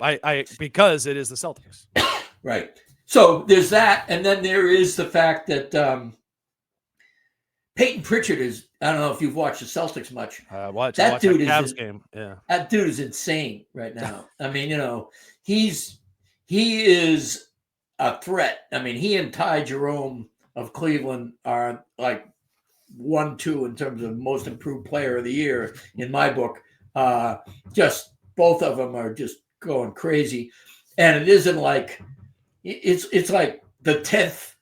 Because it is the Celtics. Right. So there's that, and then there is the fact that Peyton Pritchard is. I don't know if you've watched the Celtics much. That dude is game. Yeah. That dude is insane right now. I mean, he is a threat. I mean, he and Ty Jerome of Cleveland are like 1-2 in terms of most improved player of the year in my book. Just both of them are just going crazy, and it isn't like it's like the 10th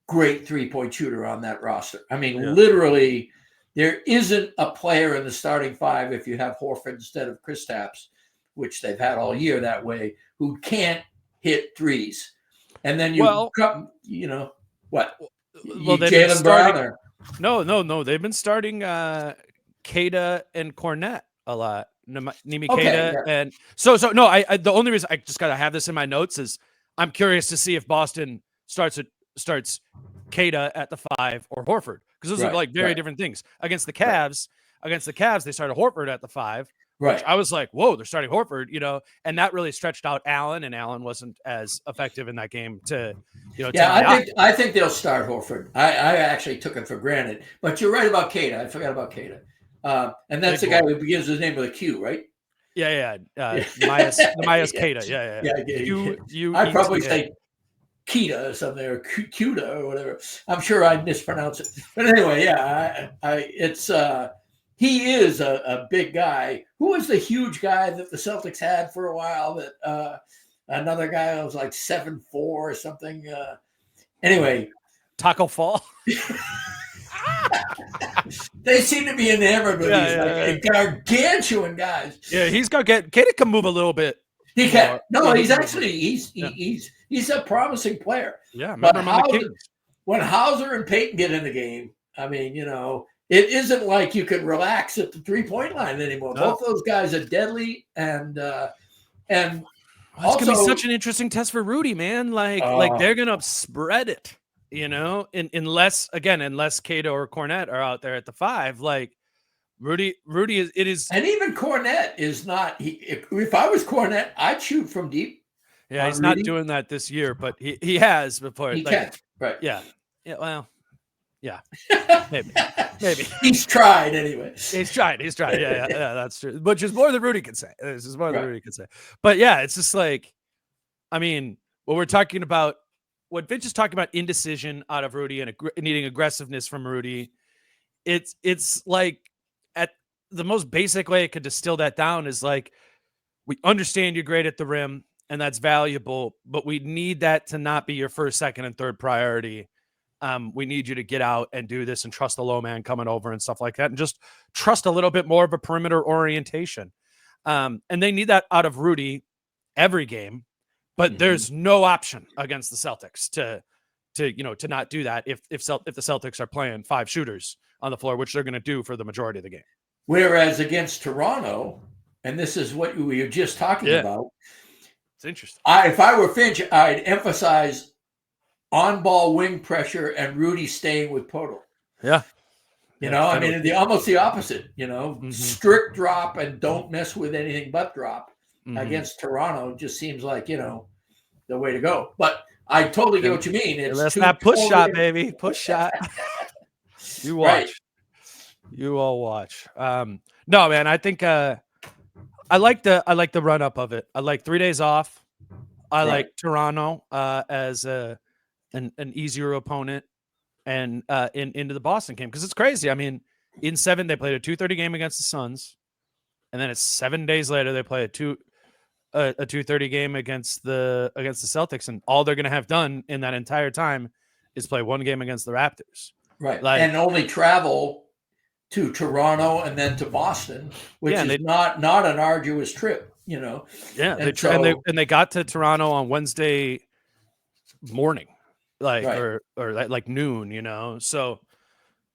great 3-point shooter on that roster. I mean, literally, there isn't a player in the starting five if you have Horford instead of Kristaps, which they've had all year that way, who can't hit threes. And then what? Jaylen Brown or. No. They've been starting Keita and Cornette a lot. Nimi Keita and so no. I the only reason I just gotta have this in my notes is I'm curious to see if Boston starts Keita at the 5 or Horford, because those are like very different things. Against the Cavs, they started Horford at the 5. Right. Which I was like, whoa, they're starting Horford, and that really stretched out Allen, and Allen wasn't as effective in that game to, I think they'll start Horford. I actually took it for granted, but you're right about Keita. I forgot about Keita. And that's the guy who begins his name with a Q, right? Yeah. Myas Keita. Yeah. I'd probably say Keita or something, or Cuda or whatever. I'm sure I'd mispronounce it. But anyway, he is a big guy. Who was the huge guy that the Celtics had for a while? That another guy was like 7'4" or something. Anyway, Taco Fall. They seem to be enamored with these gargantuan guys. Yeah, Keita can move a little bit. He can. No, he's a promising player. Yeah, remember him on the Kings. When Hauser and Peyton get in the game, I mean, it isn't like you can relax at the 3-point line anymore. No. Both those guys are deadly, and it's gonna be such an interesting test for Rudy, man. Like they're gonna spread it, unless Keita or Cornette are out there at the 5. Like Rudy is, and even Cornette is not. If I was Cornette, I'd shoot from deep. Yeah, he's not doing that this year, but he has before. He can, right? Yeah. Well. Yeah, maybe. He's tried anyway. He's tried. Yeah, that's true. Which is more than Rudy can say. This is more than Rudy can say. But yeah, it's just like, I mean, what we're talking about, what Vince is talking about, indecision out of Rudy and needing aggressiveness from Rudy. It's like, at the most basic way I could distill that down is like, we understand you're great at the rim and that's valuable, but we need that to not be your first, second, and third priority. We need you to get out and do this and trust the low man coming over and stuff like that, and just trust a little bit more of a perimeter orientation. And they need that out of Rudy every game, but there's no option against the Celtics to not do that if the Celtics are playing 5 shooters on the floor, which they're going to do for the majority of the game. Whereas against Toronto, and this is what we were just talking about. It's interesting. If I were Finch, I'd emphasize on-ball wing pressure and Rudy staying with Poto. Yeah. I mean, almost the opposite, strict drop and don't mess with anything but drop against Toronto just seems like, the way to go. But I totally get what you mean. Hey, It's that's too that push shot, totally- baby. Push shot. You watch. Right. You all watch. No, man, I think I like the run up of it. I like 3 days off. I like Toronto as an easier opponent and into the Boston game because it's crazy. I mean, in 7 they played a 2:30 game against the Suns, and then it's 7 days later they play a 2:30 game against the Celtics, and all they're going to have done in that entire time is play one game against the Raptors. Right. Like, and only travel to Toronto and then to Boston, which is not an arduous trip, you know. Yeah, they got to Toronto on Wednesday morning, or like noon, you know. So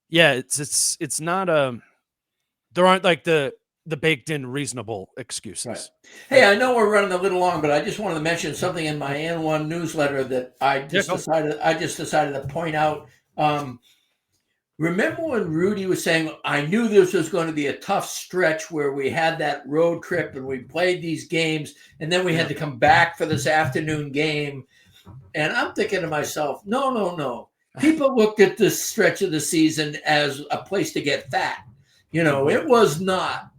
yeah, it's not there aren't like the baked in reasonable excuses. Right. Hey, I know we're running a little long, but I just wanted to mention something in my N1 newsletter that I just decided to point out. Remember when Rudy was saying, I knew this was going to be a tough stretch where we had that road trip and we played these games and then we had to come back for this afternoon game. And I'm thinking to myself, no. People looked at this stretch of the season as a place to get fat. You know, it was not.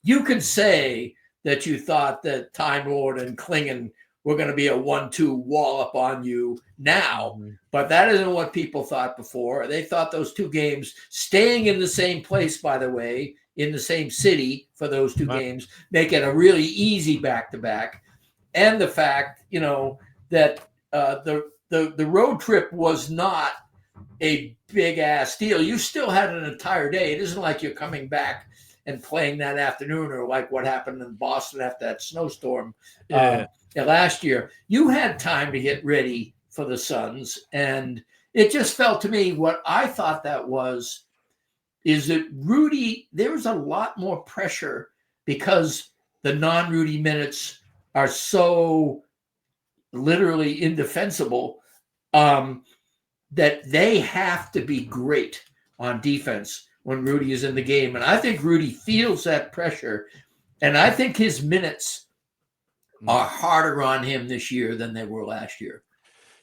You could say that you thought that Time Lord and Klingon were going to be a 1-2 wallop on you now, but that isn't what people thought before. They thought those 2 games, staying in the same place, by the way, in the same city for those 2 games, make it a really easy back-to-back. And the fact, you know, that the road trip was not a big-ass deal. You still had an entire day. It isn't like you're coming back and playing that afternoon or like what happened in Boston after that snowstorm last year. You had time to get ready for the Suns. And it just felt to me what I thought that is that Rudy, there was a lot more pressure because the non-Rudy minutes are so literally indefensible that they have to be great on defense when Rudy is in the game. And I think Rudy feels that pressure. And I think his minutes are harder on him this year than they were last year.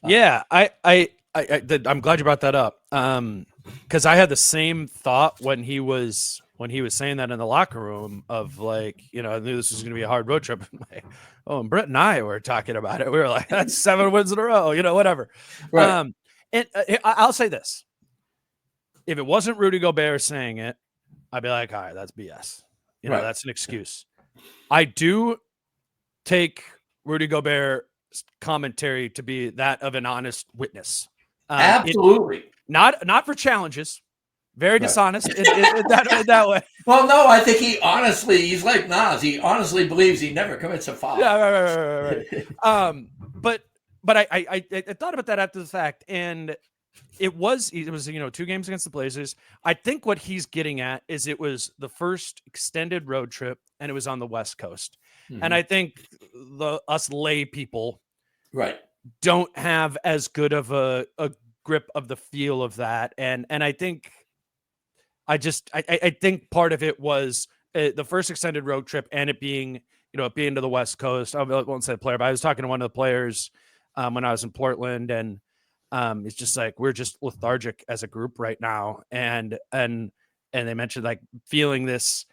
Yeah, I'm glad you brought that up. Because I had the same thought when he was saying that in the locker room of like, you know, I knew this was going to be a hard road trip. And Britt and I were talking about it. We were like, that's 7 wins in a row, you know, whatever. Right. And I'll say this. If it wasn't Rudy Gobert saying it, I'd be like, all right, that's BS. You know, that's an excuse. I do take Rudy Gobert's commentary to be that of an honest witness. Absolutely. Not for challenges. Very dishonest in that way. Well, no, I think he's like Nas. He honestly believes he never commits a foul. Yeah, right. But I thought about that after the fact, and it was, you know, 2 games against the Blazers. I think what he's getting at is it was the first extended road trip, and it was on the West Coast. Mm-hmm. And I think us lay people don't have as good of a grip of the feel of that, and I think I think part of it was the first extended road trip and it being, you know, being to the West Coast. I won't say player, but I was talking to one of the players when I was in Portland, and it's just like we're just lethargic as a group right now, and they mentioned like feeling this,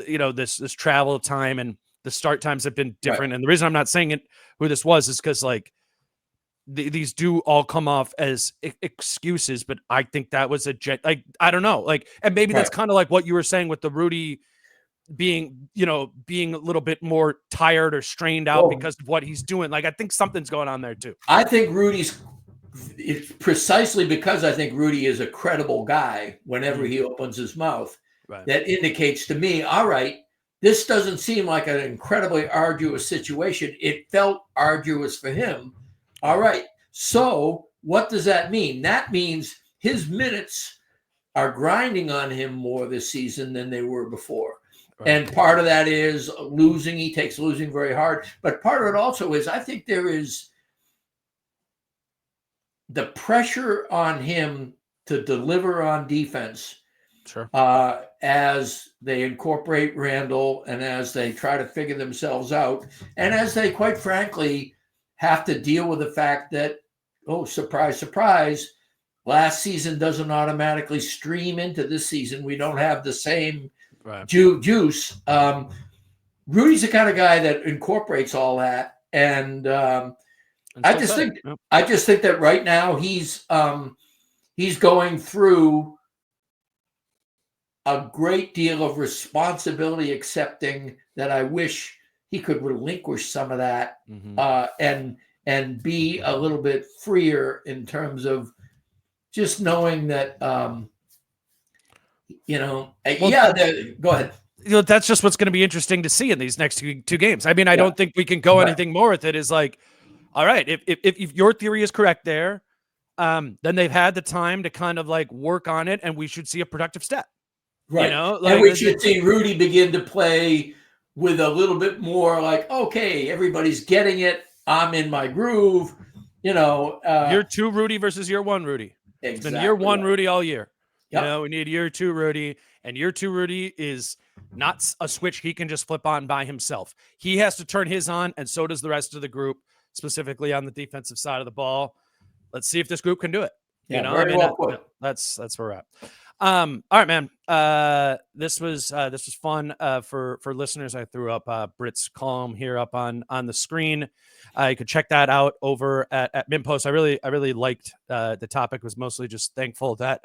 you know, this travel time and the start times have been different. And the reason I'm not saying who this was is because like these do all come off as excuses, but I think that was I don't know, like, and maybe that's kind of like what you were saying with the Rudy being a little bit more tired or strained out because of what he's doing. Like, I think something's going on there too. I think it's precisely because I think Rudy is a credible guy whenever he opens his mouth. That indicates to me, all right, this doesn't seem like an incredibly arduous situation. It felt arduous for him. All right. So what does that mean? That means his minutes are grinding on him more this season than they were before. And part of that is losing. He takes losing very hard. But part of it also is, I think there is the pressure on him to deliver on defense. Sure. As they incorporate Randall and as they try to figure themselves out, and as they, quite frankly, have to deal with the fact that, oh, surprise, surprise, last season doesn't automatically stream into this season. We don't have the same juice. Rudy's the kind of guy that incorporates all that, and I just think that right now he's going through a great deal of responsibility, accepting that I wish he could relinquish some of that, and be a little bit freer in terms of just knowing that, go ahead. That's just what's going to be interesting to see in these next two games. I mean, I don't think we can go anything more with it. Is like, all right, if your theory is correct there, then they've had the time to kind of like work on it, and we should see a productive step. Right. And we should see Rudy begin to play with a little bit more like, okay, everybody's getting it. I'm in my groove. Year 2 Rudy versus year 1 Rudy. Exactly. It's been year 1 Rudy all year. Yep. We need year 2 Rudy, and year 2 Rudy is not a switch he can just flip on by himself. He has to turn his on, and so does the rest of the group, specifically on the defensive side of the ball. Let's see if this group can do it. That's where we're at. All right, man. This was fun for listeners. I threw up Britt's column here up on the screen. You could check that out over at MinPost. I really liked the topic. Was mostly just thankful that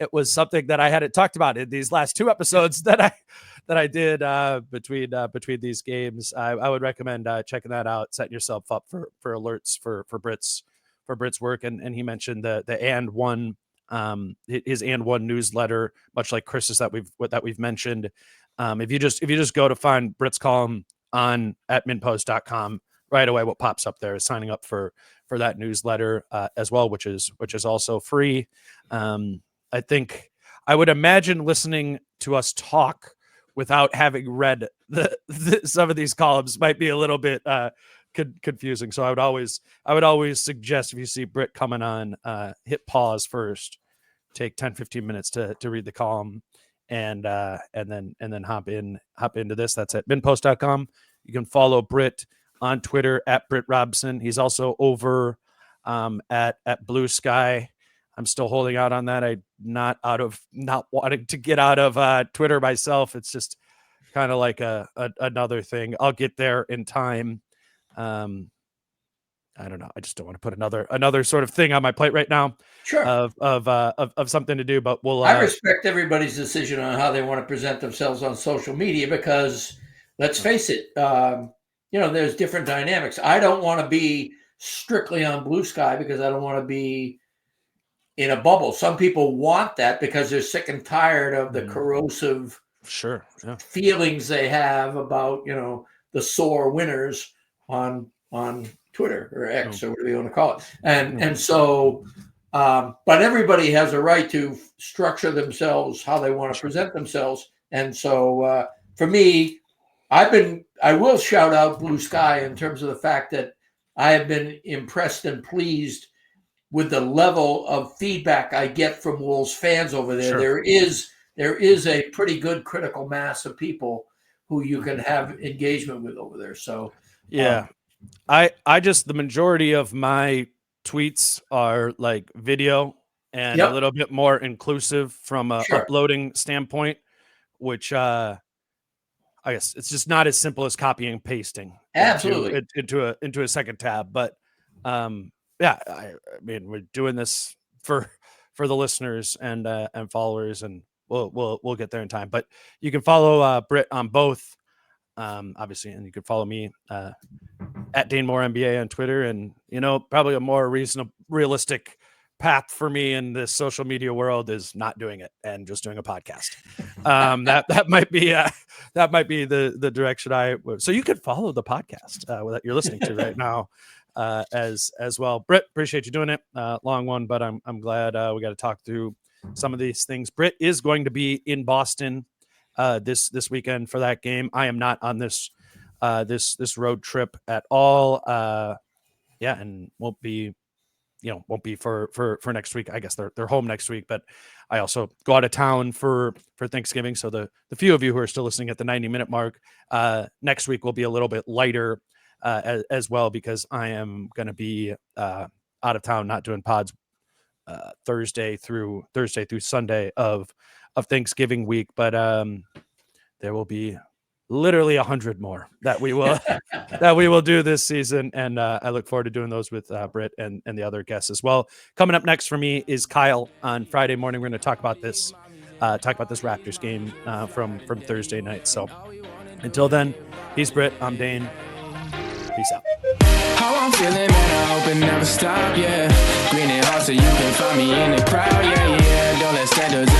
it was something that I hadn't talked about in these last 2 episodes that I did between these games. I would recommend checking that out, setting yourself up for alerts for Britt's work. And he mentioned the and one. His and one newsletter, much like Chris's that we've mentioned. If you just go to find Britt's column on at minpost.com, right away what pops up there is signing up for that newsletter as well, which is also free. I think I would imagine listening to us talk without having read some of these columns might be a little bit confusing. So I would always suggest, if you see Britt coming on, hit pause first, take 10-15 minutes to read the column, and then hop into this. That's at minpost.com. You can follow Britt on Twitter at Britt Robson. He's also over at Blue Sky. I'm still holding out on that. I'm not wanting to get out of Twitter myself. It's just kind of like another thing. I'll get there in time. I don't know. I just don't want to put another sort of thing on my plate right now. Sure. Of something to do, but we'll. I respect everybody's decision on how they want to present themselves on social media, because let's face it, there's different dynamics. I don't want to be strictly on Blue Sky because I don't want to be in a bubble. Some people want that because they're sick and tired of the corrosive feelings they have about, the sore winners on Twitter or X or whatever you want to call it. And so, but everybody has a right to structure themselves how they want to present themselves. And so for me, I will shout out Blue Sky in terms of the fact that I have been impressed and pleased with the level of feedback I get from Wolves fans over there. Sure. There is a pretty good critical mass of people who you can have engagement with over there. So yeah, I just, the majority of my tweets are like video and a little bit more inclusive from a uploading standpoint, which I guess it's just not as simple as copying and pasting into a second tab. But I mean, we're doing this for the listeners and followers, and we'll get there in time. But you can follow Britt on both, obviously, and you can follow me at DaneMooreNBA on Twitter. And probably a more realistic path for me in this social media world is not doing it and just doing a podcast. That might be the direction so you could follow the podcast that you're listening to right now as well. Britt, appreciate you doing it. Long one, but I'm glad we got to talk through some of these things. Britt is going to be in Boston this weekend for that game. I am not on this road trip at all. And won't be for next week. I guess they're home next week, but I also go out of town for Thanksgiving. So the few of you who are still listening at the 90-minute mark, next week will be a little bit lighter as well, because I am going to be out of town, not doing pods Thursday through Sunday of Thanksgiving week. But there will be literally 100 more that we will do this season, and I look forward to doing those with Britt and the other guests as well. Coming up next for me is Kyle on Friday morning. We're going to talk about this Raptors game from Thursday night. So until then, he's Britt, I'm Dane. Peace out. How I'm feeling, man, I hope it never stop, yeah. Green and hot so you can find me in the crowd, yeah, yeah. Don't let standards